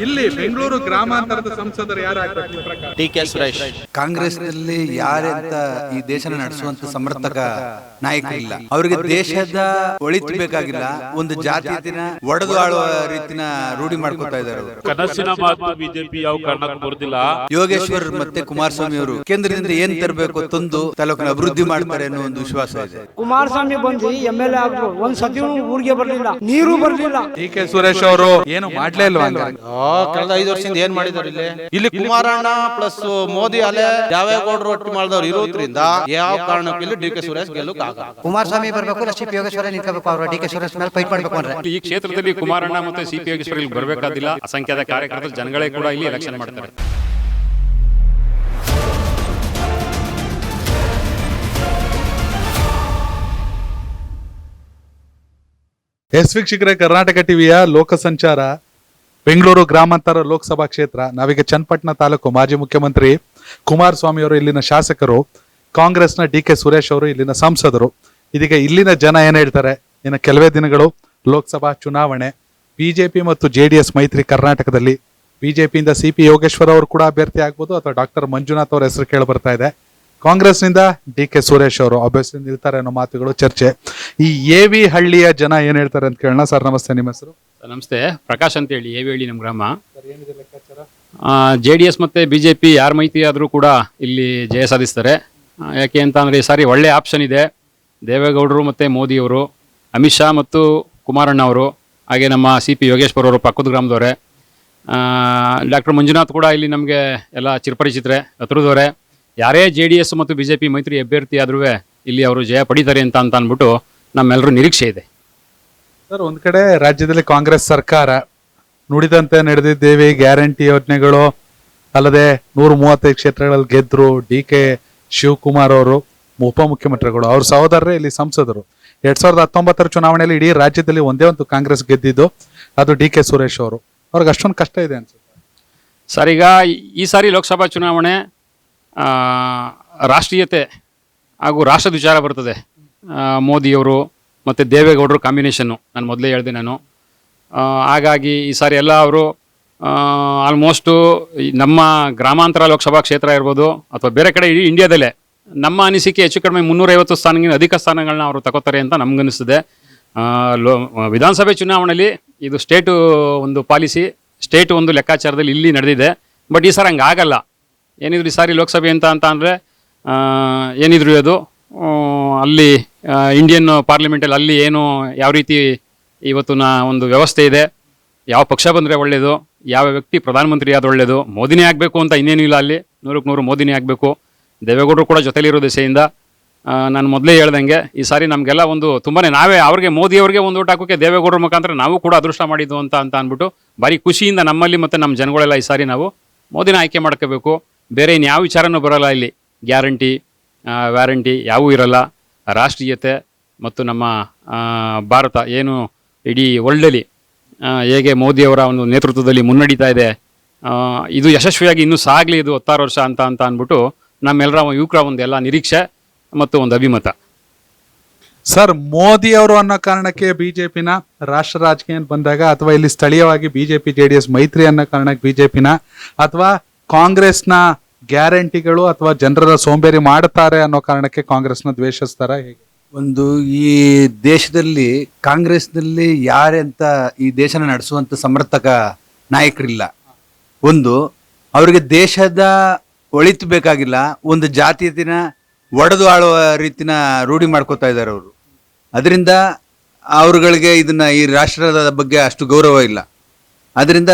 ಇಲ್ಲಿ ಬೆಂಗಳೂರು ಗ್ರಾಮಾಂತರದ ಸಂಸದರು ಯಾರಾಗಬೇಕು ನಿಮ್ಮ ಪ್ರಕಾರ? ಡಿ.ಕೆ. ಸುರೇಶ್. ಕಾಂಗ್ರೆಸ್ನಲ್ಲಿ ಯಾರಂತ ಈ ದೇಶನ ನಡೆಸುವಂತ ಸಮರ್ಥಕ ನಾಯಕರಿಲ್ಲ. ಅವರಿಗೆ ದೇಶದ ಒಳಿತು ಬೇಕಾಗಿಲ್ಲ, ಒಂದು ಜಾತಿಯನ್ನ ಒಡೆದು ಆಳುವ ರೀತಿನ ರೂಢಿ ಮಾಡ್ಕೊತಾ ಇದ್ದಾರೆ. ಕನಸಿನ ಮಾತು ಬಿಜೆಪಿ ಯಾವ ಕಾರಣಕ್ಕೂ ಬರುದಿಲ್ಲ. ಯೋಗೇಶ್ವರ್ ಮತ್ತೆ ಕುಮಾರಸ್ವಾಮಿ ಅವರು ಕೇಂದ್ರದಿಂದ ಏನ್ ತರಬೇಕು ತಂದು ತಾಲೂಕಿನ ಅಭಿವೃದ್ಧಿ ಮಾಡ್ತಾರೆ ಅನ್ನೋ ಒಂದು ವಿಶ್ವಾಸ ಇದೆ. ಕುಮಾರಸ್ವಾಮಿ ಬಂದು MLA ಆದ್ರು, ಒಂದ್ ಸತಿ ಊರಿಗೆ ಬರ್ಲಿಲ್ಲ, ನೀರು ಬರ್ಲಿಲ್ಲ. ಡಿ.ಕೆ. ಸುರೇಶ್ ಅವರು ಏನು ಮಾಡ್ಲೇ ಇಲ್ವಾ? ಕಳೆದ 5 ವರ್ಷದಿಂದ ಏನ್ ಮಾಡಿದಾರೆ ಇಲ್ಲಿ ಕುಮಾರಣ್ಣ ಪ್ಲಸ್ ಮೋದಿ ಅಲೆ ದೇವೇಗೌಡರು ಒಟ್ಟು ಮಾಡಿದವ್ರು ಇರೋದ್ರಿಂದ ಯಾವ ಕಾರಣಕ್ಕೂ ಇಲ್ಲಿ ಡಿ.ಕೆ. ಸುರೇಶ್ ಗೆಲ್ಲುಕ್ ಆಗಲ್ಲ. ಕುಮಾರಸ್ವಾಮಿ ಬರ್ಬೇಕು, ಸಿ.ಪಿ. ಯೋಗೇಶ್ವರ ನಿಂತ್ಕೋಬೇಕು. ಅವರು ಡಿ.ಕೆ. ಸುರೇಶ್ ಮೇಲೆ ಫೈಟ್ ಮಾಡ್ಬೇಕು ಅಂದ್ರೆ ಈ ಕ್ಷೇತ್ರದಲ್ಲಿ ಕುಮಾರಣ್ಣ ಮತ್ತೆ ಸಿ.ಪಿ. ಯೋಗೇಶ್ವರ ಇಲ್ಲಿ ಬರಬೇಕಾದಿಲ್ಲ. ಅಸಂಖ್ಯಾತ ಕಾರ್ಯಕರ್ತರು ಜನಗಳೇ ಕೂಡ ಇಲ್ಲಿ ಎಲೆಕ್ಷನ್ ಮಾಡ್ತಾರೆ. ವೀಕ್ಷಕರೇ, ಕರ್ನಾಟಕ ಟಿವಿಯ ಲೋಕ ಸಂಚಾರ ಬೆಂಗಳೂರು ಗ್ರಾಮಾಂತರ ಲೋಕಸಭಾ ಕ್ಷೇತ್ರ. ನಾವೀಗ ಚನ್ನಪಟ್ಟಣ ತಾಲೂಕು ಮಾಜಿ ಮುಖ್ಯಮಂತ್ರಿ ಕುಮಾರಸ್ವಾಮಿ ಅವರು ಇಲ್ಲಿನ ಶಾಸಕರು, ಕಾಂಗ್ರೆಸ್ನ ಡಿ.ಕೆ. ಸುರೇಶ್ ಅವರು ಇಲ್ಲಿನ ಸಂಸದರು. ಇದೀಗ ಇಲ್ಲಿನ ಜನ ಏನ್ ಹೇಳ್ತಾರೆ, ಇನ್ನು ಕೆಲವೇ ದಿನಗಳು ಲೋಕಸಭಾ ಚುನಾವಣೆ. ಬಿಜೆಪಿ ಮತ್ತು JDS ಮೈತ್ರಿ ಕರ್ನಾಟಕದಲ್ಲಿ ಬಿಜೆಪಿಯಿಂದ ಸಿ.ಪಿ. ಯೋಗೇಶ್ವರ್ ಅವರು ಕೂಡ ಅಭ್ಯರ್ಥಿ ಆಗ್ಬೋದು, ಅಥವಾ ಡಾಕ್ಟರ್ ಮಂಜುನಾಥ್ ಅವರ ಹೆಸರು ಕೇಳಿ ಬರ್ತಾ ಇದೆ. ಕಾಂಗ್ರೆಸ್ನಿಂದ ಡಿ.ಕೆ. ಸುರೇಶ್ ಅವರು ಅಭ್ಯರ್ಥಿ ನಿಲ್ತಾರೆ ಅನ್ನೋ ಮಾತುಗಳು ಚರ್ಚೆ. ಈ ಎವಿ ಹಳ್ಳಿಯ ಜನ ಏನ್ ಹೇಳ್ತಾರೆ ಅಂತ ಕೇಳೋಣ. ಸರ್ ನಮಸ್ತೆ, ನಿಮ್ಮ ಹೆಸರು? ನಮಸ್ತೆ, ಪ್ರಕಾಶ್ ಅಂತ ಹೇಳಿ, ಹೇಳಿ ನಮ್ಮ ಗ್ರಾಮ. JDS ಮತ್ತೆ ಬಿಜೆಪಿ ಯಾರ ಮೈತ್ರಿ ಆದರೂ ಕೂಡ ಇಲ್ಲಿ ಜಯ ಸಾಧಿಸ್ತಾರೆ. ಯಾಕೆ ಅಂತ ಅಂದರೆ ಈ ಸಾರಿ ಒಳ್ಳೆ ಆಪ್ಷನ್ ಇದೆ. ದೇವೇಗೌಡರು ಮತ್ತು ಮೋದಿಯವರು, ಅಮಿತ್ ಶಾ ಮತ್ತು ಕುಮಾರಣ್ಣ ಅವರು, ಹಾಗೆ ನಮ್ಮ ಸಿ.ಪಿ. ಯೋಗೇಶ್ವರ್ ಅವರು ಪಕ್ಕದ ಗ್ರಾಮದವರೇ. ಡಾಕ್ಟರ್ ಮಂಜುನಾಥ್ ಕೂಡ ಇಲ್ಲಿ ನಮಗೆ ಎಲ್ಲ ಚಿರಪರಿಚಿತರೆ, ಹತ್ರದವರೇ. ಯಾರೇ JDS ಮತ್ತು ಬಿಜೆಪಿ ಮೈತ್ರಿ ಅಭ್ಯರ್ಥಿ ಆದ್ರೂ ಇಲ್ಲಿ ಅವರು ಜಯ ಪಡಿತಾರೆ ಅಂತ ಅಂದ್ಬಿಟ್ಟು ನಮ್ಮೆಲ್ಲರೂ ನಿರೀಕ್ಷೆ ಇದೆ. ಸರ್, ಒಂದ್ ಕಡೆ ರಾಜ್ಯದಲ್ಲಿ ಕಾಂಗ್ರೆಸ್ ಸರ್ಕಾರ ನುಡಿದಂತೆ ನಡೆದಿದ್ದೇವೆ, ಗ್ಯಾರಂಟಿ ಯೋಜನೆಗಳು ಅಲ್ಲದೆ 135 ಕ್ಷೇತ್ರಗಳಲ್ಲಿ ಗೆದ್ರು. ಡಿ.ಕೆ. ಶಿವಕುಮಾರ್ ಅವರು ಉಪಮುಖ್ಯಮಂತ್ರಿಗಳು, ಅವ್ರ ಸಹೋದರರೇ ಇಲ್ಲಿ ಸಂಸದರು. 2019 ಚುನಾವಣೆಯಲ್ಲಿ ಇಡೀ ರಾಜ್ಯದಲ್ಲಿ ಒಂದೇ ಒಂದು ಕಾಂಗ್ರೆಸ್ ಗೆದ್ದಿದ್ದು, ಅದು ಡಿ.ಕೆ. ಸುರೇಶ್ ಅವರು. ಅವ್ರಿಗೆ ಅಷ್ಟೊಂದು ಕಷ್ಟ ಇದೆ ಅನ್ಸುತ್ತೆ ಸರ್. ಈಗ ಈ ಸಾರಿ ಲೋಕಸಭಾ ಚುನಾವಣೆ ರಾಷ್ಟ್ರೀಯತೆ ಹಾಗೂ ರಾಷ್ಟ್ರದ ವಿಚಾರ ಬರ್ತದೆ. ಮೋದಿಯವರು ಮತ್ತು ದೇವೇಗೌಡರು ಕಾಂಬಿನೇಷನ್ನು ನಾನು ಮೊದಲೇ ಹೇಳಿದೆ ನಾನು. ಹಾಗಾಗಿ ಈ ಸಾರಿ ಎಲ್ಲ ಅವರು ಆಲ್ಮೋಸ್ಟು ನಮ್ಮ ಗ್ರಾಮಾಂತರ ಲೋಕಸಭಾ ಕ್ಷೇತ್ರ ಇರ್ಬೋದು ಅಥವಾ ಬೇರೆ ಕಡೆ ಇಡೀ ಇಂಡಿಯಾದಲ್ಲೇ ನಮ್ಮ ಅನಿಸಿಕೆ ಹೆಚ್ಚು ಕಡಿಮೆ 350 ಸ್ಥಾನಕ್ಕಿಂತ ಅಧಿಕ ಸ್ಥಾನಗಳನ್ನ ಅವರು ತಗೋತಾರೆ ಅಂತ ನಮಗನ್ನಿಸ್ತದೆ. ವಿಧಾನಸಭೆ ಚುನಾವಣೆಯಲ್ಲಿ ಇದು ಸ್ಟೇಟು ಒಂದು ಪಾಲಿಸಿ, ಸ್ಟೇಟು ಒಂದು ಲೆಕ್ಕಾಚಾರದಲ್ಲಿ ಇಲ್ಲಿ ನಡೆದಿದೆ. ಬಟ್ ಈ ಸಾರಿ ಹಂಗೆ ಆಗಲ್ಲ. ಏನಿದ್ರು ಈ ಸಾರಿ ಲೋಕಸಭೆ ಅಂತ ಅಂದರೆ ಏನಿದ್ರು ಅದು ಅಲ್ಲಿ ಇಂಡಿಯನ್ ಪಾರ್ಲಿಮೆಂಟಲ್ಲಿ ಅಲ್ಲಿ ಏನು ಯಾವ ರೀತಿ ಇವತ್ತಿನ ಒಂದು ವ್ಯವಸ್ಥೆ ಇದೆ, ಯಾವ ಪಕ್ಷ ಬಂದರೆ ಒಳ್ಳೆಯದು, ಯಾವ ವ್ಯಕ್ತಿ ಪ್ರಧಾನಮಂತ್ರಿ ಆದ ಒಳ್ಳೆಯದು, ಮೋದಿನೇ ಆಗಬೇಕು ಅಂತ ಇನ್ನೇನು ಇಲ್ಲ. ಅಲ್ಲಿ 100% ಮೋದಿನೇ ಆಗಬೇಕು. ದೇವೇಗೌಡರು ಕೂಡ ಜೊತೆಲಿರೋ ದಿಸೆಯಿಂದ ನಾನು ಮೊದಲೇ ಹೇಳ್ದಂಗೆ ಈ ಸಾರಿ ನಮಗೆಲ್ಲ ಒಂದು ತುಂಬಾ ನಾವೇ ಅವ್ರಿಗೆ ಮೋದಿಯವ್ರಿಗೆ ಒಂದು ಓಟ್ ಹಾಕೋಕ್ಕೆ ದೇವೇಗೌಡರ ಮುಖಾಂತರ ನಾವು ಕೂಡ ಅದೃಷ್ಟ ಮಾಡಿದ್ದು ಅಂತ ಅಂದ್ಬಿಟ್ಟು ಭಾರಿ ಖುಷಿಯಿಂದ ನಮ್ಮಲ್ಲಿ ಮತ್ತು ನಮ್ಮ ಜನಗಳೆಲ್ಲ ಈ ಸಾರಿ ನಾವು ಮೋದಿನ ಆಯ್ಕೆ ಮಾಡ್ಕೋಬೇಕು. ಬೇರೆ ಇನ್ಯಾವ ವಿಚಾರನೂ ಬರೋಲ್ಲ ಇಲ್ಲಿ. ಗ್ಯಾರಂಟಿ ವ್ಯಾರಂಟಿ ಯಾವೂ ಇರಲ್ಲ. ರಾಷ್ಟ್ರೀಯತೆ ಮತ್ತು ನಮ್ಮ ಭಾರತ ಏನು ಇಡೀ ವರ್ಲ್ಡಲ್ಲಿ ಹೇಗೆ ಮೋದಿಯವರ ಒಂದು ನೇತೃತ್ವದಲ್ಲಿ ಮುನ್ನಡೀತಾ ಇದೆ, ಇದು ಯಶಸ್ವಿಯಾಗಿ ಇನ್ನೂ ಸಾಗಲಿ, ಇದು 16 ವರ್ಷ ಅಂತ ಅಂದ್ಬಿಟ್ಟು ನಮ್ಮೆಲ್ಲರ ಯುವಕರ ಒಂದು ಎಲ್ಲ ನಿರೀಕ್ಷೆ ಮತ್ತು ಒಂದು ಅಭಿಮತ. ಸರ್, ಮೋದಿ ಅವರು ಅನ್ನೋ ಕಾರಣಕ್ಕೆ ಬಿಜೆಪಿನ ರಾಷ್ಟ್ರ ರಾಜಕೀಯ ಬಂದಾಗ, ಅಥವಾ ಇಲ್ಲಿ ಸ್ಥಳೀಯವಾಗಿ ಬಿಜೆಪಿ JDS ಮೈತ್ರಿ ಅನ್ನೋ ಕಾರಣಕ್ಕೆ ಬಿಜೆಪಿನ, ಅಥವಾ ಕಾಂಗ್ರೆಸ್ನ ಗ್ಯಾರಂಟಿಗಳು ಅಥವಾ ಜನರ ಸೋಂಬೇರಿ ಮಾಡ್ತಾರೆ ಅನ್ನೋ ಕಾರಣಕ್ಕೆ ಕಾಂಗ್ರೆಸ್ನ ದ್ವೇಷಿಸ್ತಾರ? ಹೇಗೆ? ಒಂದು ಈ ದೇಶದಲ್ಲಿ ಕಾಂಗ್ರೆಸ್ನಲ್ಲಿ ಯಾರಂತ ಈ ದೇಶನ ನಡೆಸುವಂತ ಸಮರ್ಥಕ ನಾಯಕರಿಲ್ಲ. ಒಂದು ಅವರಿಗೆ ದೇಶದ ಒಳಿತು ಬೇಕಾಗಿಲ್ಲ, ಒಂದು ಜಾತಿಯನ್ನ ಒಡೆದು ಆಳುವ ರೀತಿನ ರೂಢಿ ಮಾಡ್ಕೋತಾ ಇದ್ದಾರೆ ಅವರು. ಅದರಿಂದ ಅವರುಗಳಿಗೆ ಇದನ್ನ ಈ ರಾಷ್ಟ್ರದ ಬಗ್ಗೆ ಅಷ್ಟು ಗೌರವ ಇಲ್ಲ. ಅದರಿಂದ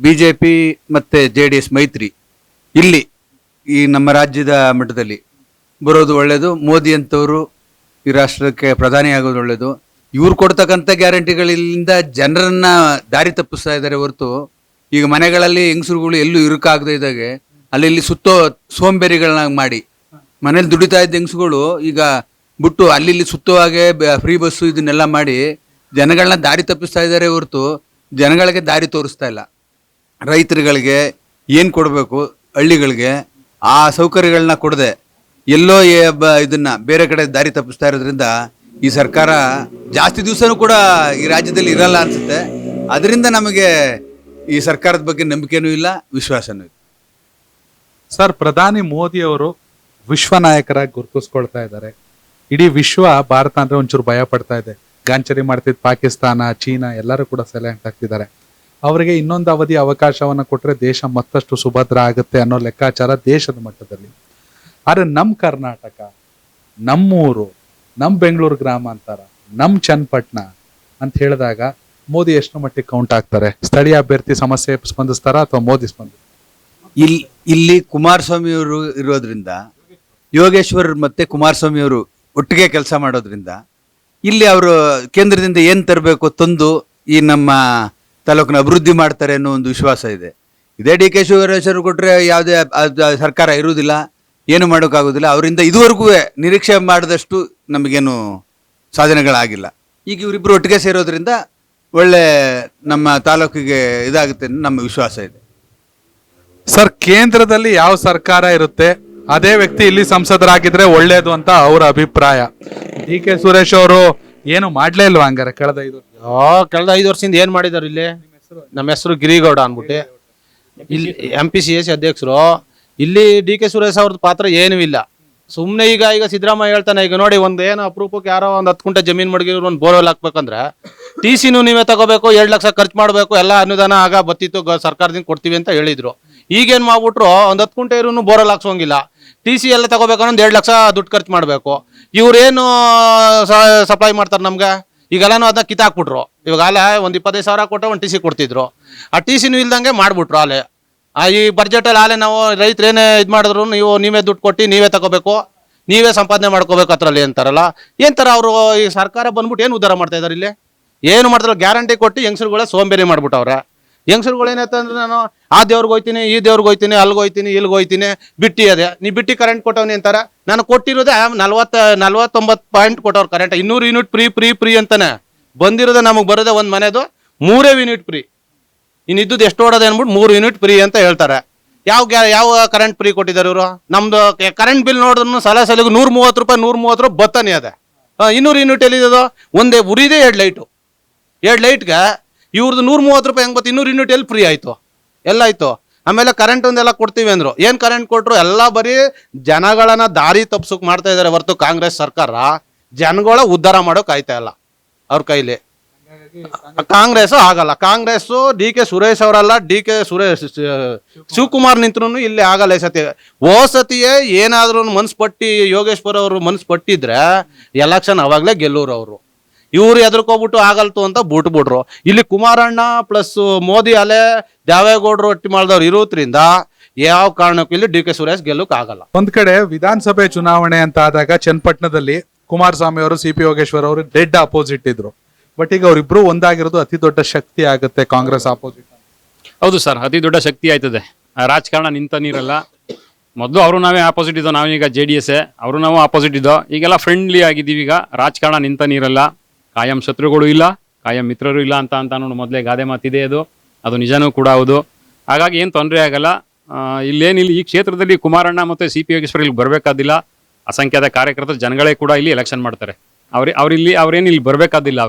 ಬಿಜೆಪಿ ಮತ್ತೆ JDS ಮೈತ್ರಿ ಇಲ್ಲಿ ಈ ನಮ್ಮ ರಾಜ್ಯದ ಮಟ್ಟದಲ್ಲಿ ಬರೋದು ಒಳ್ಳೆಯದು. ಮೋದಿ ಅಂತವರು ಈ ರಾಷ್ಟ್ರಕ್ಕೆ ಪ್ರಧಾನಿ ಆಗೋದು ಒಳ್ಳೆಯದು. ಇವ್ರು ಕೊಡ್ತಕ್ಕಂಥ ಗ್ಯಾರಂಟಿಗಳಿಂದ ಜನರನ್ನ ದಾರಿ ತಪ್ಪಿಸ್ತಾ ಇದ್ದಾರೆ ಹೊರತು, ಈಗ ಮನೆಗಳಲ್ಲಿ ಹೆಂಗಸರುಗಳು ಎಲ್ಲೂ ಇರುಕಾಗದೇ ಇದ್ದಾಗೆ ಅಲ್ಲಿ ಸುತ್ತೋ ಸೋಂಬೇರಿಗಳನ್ನ ಮಾಡಿ ಮನೇಲಿ ದುಡಿತಾ ಇದ್ದ ಹೆಂಗಸುಗಳು ಈಗ ಬಿಟ್ಟು ಅಲ್ಲಿ ಸುತ್ತೋ ಹಾಗೆ ಫ್ರೀ ಬಸ್ಸು ಇದನ್ನೆಲ್ಲ ಮಾಡಿ ಜನಗಳನ್ನ ದಾರಿ ತಪ್ಪಿಸ್ತಾ ಇದ್ದಾರೆ ಹೊರತು ಜನಗಳಿಗೆ ದಾರಿ ತೋರಿಸ್ತಾ ಇಲ್ಲ. ರೈತರುಗಳಿಗೆ ಏನು ಕೊಡಬೇಕು, ಹಳ್ಳಿಗಳಿಗೆ ಆ ಸೌಕರ್ಯಗಳನ್ನ ಕೊಡದೆ ಎಲ್ಲೋ ಇದನ್ನ ಬೇರೆ ಕಡೆ ದಾರಿ ತಪ್ಪಿಸ್ತಾ ಇರೋದ್ರಿಂದ ಈ ಸರ್ಕಾರ ಜಾಸ್ತಿ ದಿವಸನೂ ಕೂಡ ಈ ರಾಜ್ಯದಲ್ಲಿ ಇರಲ್ಲ ಅನ್ಸುತ್ತೆ. ಅದರಿಂದ ನಮಗೆ ಈ ಸರ್ಕಾರದ ಬಗ್ಗೆ ನಂಬಿಕೆನೂ ಇಲ್ಲ, ವಿಶ್ವಾಸನೂ ಇಲ್ಲ. ಸರ್, ಪ್ರಧಾನಿ ಮೋದಿ ಅವರು ವಿಶ್ವ ನಾಯಕರಾಗಿ ಗುರುತಿಸ್ಕೊಳ್ತಾ ಇದ್ದಾರೆ. ಇಡೀ ವಿಶ್ವ ಭಾರತ ಅಂದ್ರೆ ಒಂಚೂರು ಭಯ ಪಡ್ತಾ ಇದೆ. ಗಾಂಚರಿ ಮಾಡ್ತಿದ್ ಪಾಕಿಸ್ತಾನ, ಚೀನಾ ಎಲ್ಲರೂ ಕೂಡ ಸೈಲೆಂಟ್ ಆಗ್ತಿದ್ದಾರೆ. ಅವರಿಗೆ ಇನ್ನೊಂದು ಅವಧಿ ಅವಕಾಶವನ್ನ ಕೊಟ್ರೆ ದೇಶ ಮತ್ತಷ್ಟು ಸುಭದ್ರ ಆಗುತ್ತೆ ಅನ್ನೋ ಲೆಕ್ಕಾಚಾರ ದೇಶದ ಮಟ್ಟದಲ್ಲಿ. ಆದ್ರೆ ನಮ್ ಕರ್ನಾಟಕ, ನಮ್ಮೂರು, ನಮ್ ಬೆಂಗಳೂರು ಗ್ರಾಮಾಂತರ, ನಮ್ ಚನ್ನಪಟ್ಟಣ ಅಂತ ಹೇಳಿದಾಗ ಮೋದಿ ಎಷ್ಟು ಮಟ್ಟಿಗೆ ಕೌಂಟ್ ಆಗ್ತಾರೆ? ಸ್ಥಳೀಯ ಅಭ್ಯರ್ಥಿ ಸಮಸ್ಯೆ ಸ್ಪಂದಿಸ್ತಾರ ಅಥವಾ ಮೋದಿ ಇಲ್ಲಿ ಕುಮಾರಸ್ವಾಮಿ ಅವರು ಇರೋದ್ರಿಂದ, ಯೋಗೇಶ್ವರ್ ಮತ್ತೆ ಕುಮಾರಸ್ವಾಮಿ ಅವರು ಒಟ್ಟಿಗೆ ಕೆಲಸ ಮಾಡೋದ್ರಿಂದ ಇಲ್ಲಿ ಅವರು ಕೇಂದ್ರದಿಂದ ಏನ್ ತರಬೇಕು ತಂದು ಈ ನಮ್ಮ ತಾಲೂಕಿನ ಅಭಿವೃದ್ಧಿ ಮಾಡ್ತಾರೆ ಅನ್ನೋ ಒಂದು ವಿಶ್ವಾಸ ಇದೆ. ಇದೇ ಡಿ ಕೆ ಶಿವರಾಜ್ ಕೊಟ್ರೆ ಯಾವುದೇ ಸರ್ಕಾರ ಇರುವುದಿಲ್ಲ, ಏನು ಮಾಡೋಕ್ಕಾಗೋದಿಲ್ಲ. ಅವರಿಂದ ಇದುವರೆಗೂ ನಿರೀಕ್ಷೆ ಮಾಡಿದಷ್ಟು ನಮಗೇನು ಸಾಧನೆಗಳಾಗಿಲ್ಲ. ಈಗ ಇವರಿಬ್ಬರು ಒಟ್ಟಿಗೆ ಸೇರೋದ್ರಿಂದ ಒಳ್ಳೆ ನಮ್ಮ ತಾಲೂಕಿಗೆ ಇದಾಗುತ್ತೆ ಅನ್ನೋ ನಮ್ಮ ವಿಶ್ವಾಸ ಇದೆ. ಸರ್, ಕೇಂದ್ರದಲ್ಲಿ ಯಾವ ಸರ್ಕಾರ ಇರುತ್ತೆ ಅದೇ ವ್ಯಕ್ತಿ ಇಲ್ಲಿ ಸಂಸದರಾಗಿದ್ರೆ ಒಳ್ಳೇದು ಅಂತ ಅವರ ಅಭಿಪ್ರಾಯ. ಡಿ ಕೆ ಸುರೇಶ್ ಅವರು ಏನು ಮಾಡ್ಲೇ ಇಲ್ವಾ ಹಂಗಾರೆ ಕಳೆದ 5 ವರ್ಷ? ಕಳೆದ 5 ವರ್ಷದಿಂದ ಏನ್ ಮಾಡಿದಾರೆ ಇಲ್ಲಿ? ನಮ್ಮ ಹೆಸರು ಗಿರಿಗೌಡ ಅನ್ಬಿಟ್ಟು, ಇಲ್ಲಿ MPCC ಅಧ್ಯಕ್ಷರು. ಇಲ್ಲಿ ಡಿ ಕೆ ಸುರೇಶ್ ಅವ್ರದ್ದು ಪಾತ್ರ ಏನೂ ಇಲ್ಲ. ಸುಮ್ಮನೆ ಈಗ ಸಿದ್ದರಾಮಯ್ಯ ಹೇಳ್ತಾನೆ, ಈಗ ನೋಡಿ ಒಂದು ಏನು ಅಪರೂಪಕ್ಕೆ ಯಾರೋ ಒಂದು 10 ಗುಂಟೆ ಜಮೀನು ಮಡಗಿದ್ರು ಒಂದು ಬೋರ್ವೆಲ್ ಹಾಕ್ಬೇಕಂದ್ರೆ TCನೂ ನೀವೇ ತಗೋಬೇಕು, 2 ಲಕ್ಷ ಖರ್ಚು ಮಾಡಬೇಕು, ಎಲ್ಲ ಅನುದಾನ ಆಗ ಬತ್ತಿತ್ತು ಸರ್ಕಾರದಿಂದ ಕೊಡ್ತೀವಿ ಅಂತ ಹೇಳಿದ್ರು. ಈಗೇನು ಮಾಡ್ಬಿಟ್ರು, ಒಂದು 10 ಗುಂಟೆ ಇರೂ ಬೋರ್ವೆಲ್ ಹಾಕ್ಸೋಂಗಿಲ್ಲ. TC ಎಲ್ಲ ತಗೋಬೇಕಂದ್ರೆ ಒಂದು 2 ಲಕ್ಷ ದುಡ್ಡು ಖರ್ಚು ಮಾಡಬೇಕು. ಇವ್ರೇನು ಸಪ್ಲೈ ಮಾಡ್ತಾರೆ ನಮ್ಗೆ? ಈಗೆಲ್ಲಾನು ಅದನ್ನ ಕಿತ್ತಾಕ್ಬಿಟ್ರು. ಇವಾಗ ಒಂದು 25,000 ಕೊಟ್ಟು ಒಂದು TC ಕೊಡ್ತಿದ್ರು. ಆ TCನೂ ಇಲ್ದಂಗೆ ಮಾಡ್ಬಿಟ್ರು. ಈ ಬಜೆಟಲ್ಲಿ ನಾವು ರೈತರೇನೇ ಇದು ಮಾಡಿದ್ರು, ನೀವೇ ದುಡ್ಡು ಕೊಟ್ಟು ನೀವೇ ತಗೋಬೇಕು, ನೀವೇ ಸಂಪಾದನೆ ಮಾಡ್ಕೋಬೇಕು ಅದ್ರಲ್ಲಿ ಅಂತಾರಲ್ಲ. ಏನ್ತರ ಅವರು ಈ ಸರ್ಕಾರ ಬಂದ್ಬಿಟ್ಟು ಏನು ಉದ್ಧಾರ ಮಾಡ್ತಾ ಇದಾರೆ? ಇಲ್ಲಿ ಏನು ಮಾಡ್ತಾರಲ್ಲ, ಗ್ಯಾರಂಟಿ ಕೊಟ್ಟು ಹೆಂಗಸರುಗಳೇ ಸೋಂಬೇರಿ ಮಾಡ್ಬಿಟ್ಟವ್ರೆ. ಹೆಂಗಸರುಗಳು ಏನಂತಂದ್ರೆ, ನಾನು ಆ ದೇವ್ರಿಗೆ ಹೋಯ್ತೀನಿ, ಈ ದೇವ್ರಿಗೆ ಹೋಯ್ತೀನಿ, ಅಲ್ಲಿಗೆ ಹೋಯ್ತೀನಿ, ಇಲ್ಲಿಗೆ ಹೋಯ್ತೀನಿ, ಬಿಟ್ಟಿ ಅದೇ ನೀ ಬಿಟ್ಟಿ ಕರೆಂಟ್ ಕೊಟ್ಟವನಿ ಅಂತಾರೆ. ನಾನು ಕೊಟ್ಟಿರೋದೇ 49 ಪಾಯಿಂಟ್ ಕೊಟ್ಟವ್ರು ಕರೆಂಟ್. 200 ಯೂನಿಟ್ ಫ್ರೀ ಅಂತಾನೆ ಬಂದಿರೋದೇ. ನಮಗೆ ಬರೋದೇ ಒಂದು ಮನೆದು 3 ಯೂನಿಟ್ ಫ್ರೀ. ಇನ್ನಿದ್ದು ಎಷ್ಟು ಓಡೋದೆ ಅಂದ್ಬಿಟ್ಟು 3 ಯೂನಿಟ್ ಫ್ರೀ ಅಂತ ಹೇಳ್ತಾರೆ. ಯಾವ ಕರೆಂಟ್ ಫ್ರೀ ಕೊಟ್ಟಿದ್ದಾರೆ ಇವರು? ನಮ್ದು ಕರೆಂಟ್ ಬಿಲ್ ನೋಡಿದ್ರು ಸಲಿಗೆ 130 ರೂಪಾಯಿ ಬತ್ತಾನೆ ಅದೇ. 200 ಯೂನಿಟ್ ಎಲ್ಲಿದ್ದು? ಒಂದೇ ಉರಿದೇ 2 ಲೈಟ್ಗೆ ಇವ್ರದ್ದು 130 ರೂಪಾಯಿ ಹೆಂಗ್ ಬತ್ತು? 200 ಯೂನಿಟ್ ಎಲ್ಲಿ ಫ್ರೀ ಆಯ್ತು? ಎಲ್ಲ ಆಯ್ತು. ಆಮೇಲೆ ಕರೆಂಟ್ ಒಂದೆಲ್ಲ ಕೊಡ್ತೀವಿ ಅಂದ್ರು. ಏನ್ ಕರೆಂಟ್ ಕೊಟ್ರು? ಎಲ್ಲ ಬರೀ ಜನಗಳನ್ನ ದಾರಿ ತಪ್ಸಕ್ ಮಾಡ್ತಾ ಇದಾರೆ ಹೊರತು ಕಾಂಗ್ರೆಸ್ ಸರ್ಕಾರ ಜನಗಳ ಉದ್ಧಾರ ಮಾಡೋಕ್ ಆಯ್ತಾ ಇಲ್ಲ ಅವ್ರ ಕೈಲಿ. ಕಾಂಗ್ರೆಸ್ ಆಗಲ್ಲ. ಕಾಂಗ್ರೆಸ್ ಡಿ ಕೆ ಸುರೇಶ್ ಅವರಲ್ಲ, ಶಿವಕುಮಾರ್ ನಿಂತ್ರು ಇಲ್ಲಿ ಆಗಲ್ಲ. ಈ ಸತಿ ಸತಿಯೇ ಏನಾದ್ರೂ ಮನ್ಸು ಪಟ್ಟಿ ಯೋಗೇಶ್ವರ್ ಅವರು ಮನ್ಸು ಪಟ್ಟಿದ್ರೆ ಎಲೆಕ್ಷನ್ ಅವಾಗ್ಲೇ ಗೆಲ್ಲೂರು ಅವರು. ಇವ್ರು ಎದ್ರಕೋಗ್ಬಿಟ್ಟು ಆಗಲ್ತು ಅಂತ ಬಿಟ್ಬಿಟ್ರು. ಇಲ್ಲಿ ಕುಮಾರಣ್ಣ ಪ್ಲಸ್ ಮೋದಿ ಅಲೆ ದೇವೇಗೌಡರು ಒಟ್ಟಿ ಮಾಡಿದವ್ರು ಇರೋದ್ರಿಂದ ಯಾವ ಕಾರಣಕ್ಕೂ ಇಲ್ಲಿ ಡಿ ಕೆ ಸುರೇಶ್ ಗೆಲ್ಲಕ್ ಆಗಲ್ಲ. ಒಂದ್ ಕಡೆ ವಿಧಾನಸಭೆ ಚುನಾವಣೆ ಅಂತ ಆದಾಗ ಚನ್ನಪಟ್ಟಣದಲ್ಲಿ ಕುಮಾರಸ್ವಾಮಿ ಅವರು, CP ಯೋಗೇಶ್ವರ್ ಅವರು ಡೆಡ್ ಅಪೋಸಿಟ್ ಇದ್ರು. ಬಟ್ ಈಗ ಅವರಿಬ್ರು ಒಂದಾಗಿರೋದು ಅತಿ ದೊಡ್ಡ ಶಕ್ತಿ ಆಗುತ್ತೆ ಕಾಂಗ್ರೆಸ್ ಆಪೋಸಿಟ್. ಹೌದು ಸರ್, ಅತಿ ದೊಡ್ಡ ಶಕ್ತಿ ಆಯ್ತದೆ. ರಾಜಕಾರಣ ನಿಂತ ನೀರಲ್ಲ. ಮೊದಲು ಅವರು ನಾವೇ ಆಪೋಸಿಟ್ ಇದ್ದೋ, ನಾವೀಗ JDS, ಅವರು ನಾವು ಆಪೋಸಿಟ್ ಇದ್ದೋ. ಈಗೆಲ್ಲ ಫ್ರೆಂಡ್ಲಿ ಆಗಿದ್ದೀವಿ. ಈಗ ರಾಜಕಾರಣ ನಿಂತ ನೀರಲ್ಲ. ಕಾಯಂ ಶತ್ರುಗಳು ಇಲ್ಲ, ಕಾಯಂ ಮಿತ್ರರು ಇಲ್ಲ ಅಂತ ನೋಡಿ ಮೊದಲೇ ಗಾದೆ ಮಾತಿದೆ. ಅದು ನಿಜನೂ ಕೂಡ ಹೌದು. ಹಾಗಾಗಿ ಏನು ತೊಂದರೆ ಆಗಲ್ಲ. ಇಲ್ಲೇನಿಲ್ಲ, ಈ ಕ್ಷೇತ್ರದಲ್ಲಿ ಕುಮಾರಣ್ಣ ಮತ್ತು CP ಯೋಗೇಶ್ವರ್ ಇಲ್ಲಿ ಬರಬೇಕಾದಿಲ್ಲ. ಅಸಂಖ್ಯಾತ ಕಾರ್ಯಕರ್ತರು ಜನಗಳೇ ಕೂಡ ಇಲ್ಲಿ ಎಲೆಕ್ಷನ್ ಮಾಡ್ತಾರೆ. ಅವ್ರೇನು ಇಲ್ಲಿ ಬರಬೇಕಾದಿಲ್ಲ.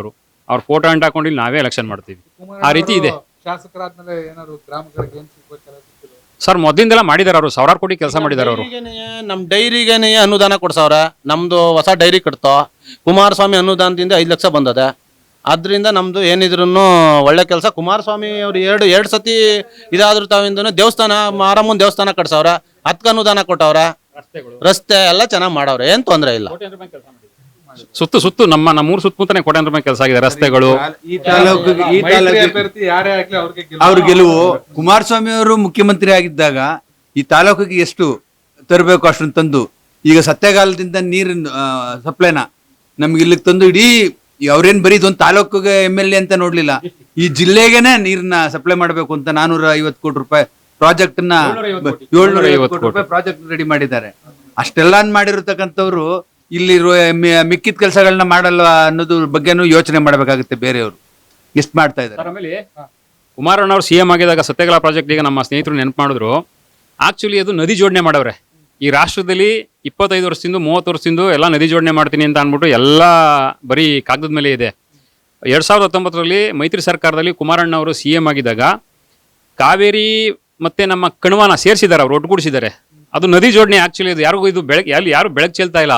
ಅವ್ರ ಫೋಟೋ ಅಂಟ್ ಹಾಕೊಂಡು ಇಲ್ಲಿ ನಾವೇ ಎಲೆಕ್ಷನ್ ಮಾಡ್ತೀವಿ. ಆ ರೀತಿ ಇದೆ ಸರ್. ಮೊದಲಿಂದೆಲ್ಲ ಮಾಡಿದಾರೆ ಅವರು, 1000 ಕೋಟಿ ಕೆಲಸ ಮಾಡಿದಾರೆ ಅವರು. ನಮ್ ಡೈರಿಗೇನೆ ಅನುದಾನ ಕೊಡ್ಸವ್ರೆ. ನಮ್ದು ಹೊಸ ಡೈರಿ ಕಟ್ತೋ ಕುಮಾರಸ್ವಾಮಿ ಅನುದಾನದಿಂದ 5 ಲಕ್ಷ ಬಂದದೆ. ಆದ್ರಿಂದ ನಮ್ದು ಏನಿದ್ರು ಒಳ್ಳೆ ಕೆಲಸ. ಕುಮಾರಸ್ವಾಮಿ ಅವ್ರು ಎರಡು ಸತಿ ಇದಾದ್ರೂ ತಾವಿಂದ ದೇವಸ್ಥಾನ, ಮಾರಮ್ಮನ ದೇವಸ್ಥಾನ ಕಟ್ಸವ್ರೆ. 10 ಅನುದಾನ ಕೊಟ್ಟವ್ರೆ. ರಸ್ತೆ ಎಲ್ಲ ಚೆನ್ನಾಗಿ ಮಾಡವ್ರೆ, ಏನ್ ತೊಂದ್ರೆ ಇಲ್ಲ. ಸುತ್ತು ನಮ್ಮೂರು ಸುತ್ತಮುತ್ತನೇ ಕೋಟ್ಯಾಂತರ ರೂಪಾಯಿ ಕೆಲಸ ಆಗಿದೆ. ರಸ್ತೆಗಳು, ಅವ್ರ ಗೆಲುವು. ಕುಮಾರಸ್ವಾಮಿ ಅವರು ಮುಖ್ಯಮಂತ್ರಿ ಆಗಿದ್ದಾಗ ಈ ತಾಲೂಕಿಗೆ ಎಷ್ಟು ತರಬೇಕು ಅಷ್ಟನ್ನು ತಂದು, ಈಗ ಸತ್ಯಗಾಲದಿಂದ ನೀರಿನ ಸಪ್ಲೈನ ನಮ್ಗೆ ಇಲ್ಲಿಗೆ ತಂದು ಇಡೀ ಅವ್ರೇನ್ ಬರೀ ಇದೊಂದು ತಾಲೂಕಿಗೆ MLA ಅಂತ ನೋಡ್ಲಿಲ್ಲ, ಈ ಜಿಲ್ಲೆಗೆನೆ ನೀರನ್ನ ಸಪ್ಲೈ ಮಾಡಬೇಕು ಅಂತ 450 ಕೋಟಿ ರೂಪಾಯಿ ಪ್ರಾಜೆಕ್ಟ್ ನ 750 ಕೋಟಿ ರೂಪಾಯಿ ಪ್ರಾಜೆಕ್ಟ್ ರೆಡಿ ಮಾಡಿದ್ದಾರೆ. ಅಷ್ಟೆಲ್ಲ ಮಾಡಿರತಕ್ಕಂಥವ್ರು ಇಲ್ಲಿರುವ ಮಿಕ್ಕಿದ ಕೆಲಸಗಳನ್ನ ಮಾಡಲ್ಲ ಅನ್ನೋದ್ರ ಬಗ್ಗೆನೂ ಯೋಚನೆ ಮಾಡಬೇಕಾಗುತ್ತೆ. ಬೇರೆಯವರು ಎಷ್ಟು ಮಾಡ್ತಾ ಇದ್ದಾರೆ. ಆಮೇಲೆ ಕುಮಾರಣ್ಣ ಅವರು CM ಆಗಿದಾಗ ಸತ್ಯಗಲ ಪ್ರಾಜೆಕ್ಟ್ ಈಗ ನಮ್ಮ ಸ್ನೇಹಿತರು ನೆನಪು ಮಾಡಿದ್ರು. ಆಕ್ಚುಲಿ ಅದು ನದಿ ಜೋಡಣೆ ಮಾಡವ್ರೆ. ಈ ರಾಷ್ಟ್ರದಲ್ಲಿ 25 ವರ್ಷದಿಂದ 30 ವರ್ಷದಿಂದ ಎಲ್ಲ ನದಿ ಜೋಡಣೆ ಮಾಡ್ತೀನಿ ಅಂತ ಅಂದ್ಬಿಟ್ಟು ಎಲ್ಲ ಬರೀ ಕಾಗದದ ಮೇಲೆ ಇದೆ. 2019ರಲ್ಲಿ ಮೈತ್ರಿ ಸರ್ಕಾರದಲ್ಲಿ ಕುಮಾರಣ್ಣ ಅವರು CM ಆಗಿದ್ದಾಗ ಕಾವೇರಿ ಮತ್ತೆ ನಮ್ಮ ಕಣ್ವಾನ ಸೇರಿಸಿದ್ದಾರೆ, ಅವ್ರು ಒಟ್ಟುಗೂಡಿಸಿದ್ದಾರೆ. ಅದು ನದಿ ಜೋಡಣೆ ಆಕ್ಚುಲಿ. ಇದು ಯಾರಿಗೂ ಇದು ಬೆಳಗ್ಗೆ ಯಾರು ಬೆಳಕು ಚೆಲ್ತಾ ಇಲ್ಲ.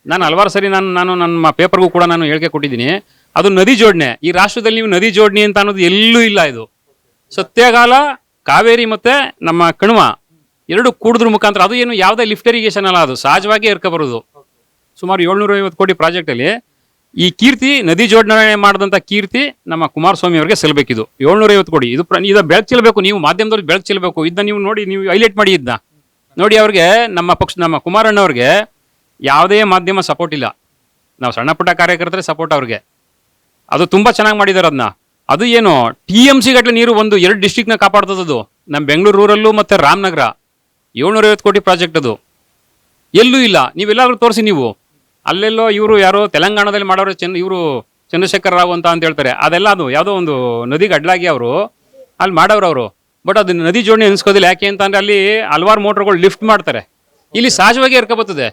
ನಾನು ಹಲವಾರು ಸರಿ ನಾನು ನಮ್ಮ ಪೇಪರ್ಗೂ ಕೂಡ ನಾನು ಹೇಳಿಕೆ ಕೊಟ್ಟಿದ್ದೀನಿ. ಅದು ನದಿ ಜೋಡಣೆ. ಈ ರಾಷ್ಟ್ರದಲ್ಲಿ ನೀವು ನದಿ ಜೋಡಣೆ ಅಂತ ಅನ್ನೋದು ಎಲ್ಲೂ ಇಲ್ಲ. ಇದು ಸತ್ಯಗಾಲ, ಕಾವೇರಿ ಮತ್ತೆ ನಮ್ಮ ಕಣ್ವ ಎರಡು ಕೂಡಿದ್ರ ಮುಖಾಂತರ, ಅದು ಏನು ಯಾವುದೇ ಲಿಫ್ಟ್ ಇರಿಗೇಷನ್ ಅಲ್ಲ, ಅದು ಸಹಜವಾಗಿ ಬರೋದು. ಸುಮಾರು 750 ಕೋಟಿ ಪ್ರಾಜೆಕ್ಟಲ್ಲಿ ಈ ಕೀರ್ತಿ, ನದಿ ಜೋಡಣೆ ಮಾಡಿದಂಥ ಕೀರ್ತಿ ನಮ್ಮ ಕುಮಾರಸ್ವಾಮಿ ಅವರಿಗೆ ಸಲ್ಲಬೇಕಿದು. 750 ಕೋಟಿ. ಇದು ಬೆಳಕು ಚೆಲ್ಲಬೇಕು. ನೀವು ಮಾಧ್ಯಮದಲ್ಲಿ ಬೆಳಕು ಚೆಲ್ಲಬೇಕು. ಇದನ್ನ ನೀವು ನೋಡಿ, ನೀವು ಹೈಲೈಟ್ ಮಾಡಿ ಇದನ್ನ ನೋಡಿ. ಅವ್ರಿಗೆ ನಮ್ಮ ಕುಮಾರಣ್ಣವ್ರಿಗೆ ಯಾವುದೇ ಮಾಧ್ಯಮ ಸಪೋರ್ಟ್ ಇಲ್ಲ. ನಾವು ಸಣ್ಣ ಪುಟ್ಟ ಕಾರ್ಯಕರ್ತರೆ ಸಪೋರ್ಟ್ ಅವ್ರಿಗೆ. ಅದು ತುಂಬ ಚೆನ್ನಾಗಿ ಮಾಡಿದ್ದಾರೆ ಅದನ್ನ. ಅದು ಏನು TMC ಗಟ್ಟಲೆ ನೀರು 2 ಡಿಸ್ಟ್ರಿಕ್ಟ್ನ ಕಾಪಾಡ್ತದದು. ನಮ್ಮ ಬೆಂಗಳೂರು ರೂರಲ್ಲು ಮತ್ತು ರಾಮನಗರ 750 ಕೋಟಿ ಪ್ರಾಜೆಕ್ಟ್ ಅದು. ಎಲ್ಲೂ ಇಲ್ಲ. ನೀವೆಲ್ಲಾದ್ರೂ ತೋರಿಸಿ ನೀವು. ಅಲ್ಲೆಲ್ಲೋ ಇವರು ಯಾರೋ ತೆಲಂಗಾಣದಲ್ಲಿ ಮಾಡೋರು ಇವರು ಚಂದ್ರಶೇಖರ್ ರಾವ್ ಅಂತ ಹೇಳ್ತಾರೆ. ಅದೆಲ್ಲ ಅದು ಯಾವುದೋ ಒಂದು ನದಿಗೆ ಅಡ್ಲಾಗಿ ಅವರು ಅಲ್ಲಿ ಮಾಡೋರು ಅವರು. ಬಟ್ ಅದು ನದಿ ಜೋಡಣೆ ಅನ್ಸ್ಕೋದಿಲ್ಲ. ಯಾಕೆ ಅಂತ ಅಂದ್ರೆ ಅಲ್ಲಿ ಹಲವಾರು ಮೋಟ್ರ್ಗಳು ಲಿಫ್ಟ್ ಮಾಡ್ತಾರೆ. ಇಲ್ಲಿ ಸಹಜವಾಗಿ ಬರ್ತದೆ.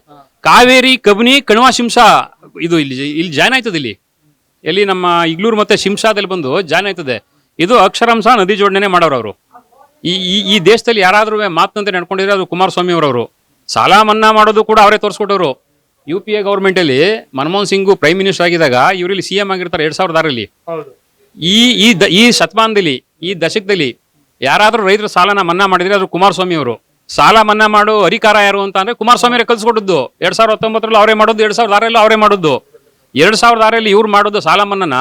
ಕಾವೇರಿ, ಕಬಿನಿ, ಕಣ್ವ, ಶಿಂಷಾ ಇದು ಇಲ್ಲಿ ಜಾಯ್ನ್ ಆಯ್ತದೆ. ಎಲ್ಲಿ ನಮ್ಮ ಇಗ್ಲೂರು ಮತ್ತೆ ಶಿಂಷಾದಲ್ಲಿ ಬಂದು ಜಾಯ್ನ್ ಆಯ್ತದೆ. ಇದು ಅಕ್ಷರಾಂಶ ನದಿ ಜೋಡಣೆ ಮಾಡೋರು ಅವರು. ಈ ದೇಶದಲ್ಲಿ ಯಾರಾದ್ರೂ ಮಾತಂತೆ ನಡ್ಕೊಂಡಿದ್ರೆ ಅದು ಕುಮಾರಸ್ವಾಮಿ ಅವರವರು. ಸಾಲ ಮನ್ನಾ ಮಾಡೋದು ಕೂಡ ಅವರೇ ತೋರಿಸ್ಕೊಟ್ಟವರು. UPA ಗೌರ್ಮೆಂಟಲ್ಲಿ ಮನಮೋಹನ್ ಸಿಂಗು ಪ್ರೈಮ್ ಮಿನಿಸ್ಟರ್ ಆಗಿದ್ದಾಗ ಇವರಲ್ಲಿ CM ಆಗಿರ್ತಾರೆ 2006ರಲ್ಲಿ. ಈ ಶತಮಾನದಲ್ಲಿ, ಈ ದಶಕದಲ್ಲಿ ಯಾರಾದ್ರೂ ರೈತರ ಸಾಲನ ಮನ್ನಾ ಮಾಡಿದ್ರೆ ಅದು ಕುಮಾರಸ್ವಾಮಿ ಅವರು. ಸಾಲ ಮನ್ನಾ ಮಾಡೋ ಅಧಿಕಾರ ಯಾರು ಅಂತ ಅಂದ್ರೆ ಕುಮಾರಸ್ವಾಮಿ ಅವರೇ ಕಲ್ಸ್ಕೊಟ್ಟದ್ದು. 2019ರಲ್ಲಿ ಅವರೇ ಮಾಡೋದು, 2006ರಲ್ಲಿ ಅವರೇ ಮಾಡೋದು. 2006ರಲ್ಲಿ ಇವ್ರು ಮಾಡೋದು ಸಾಲ ಮನ್ನಾನ.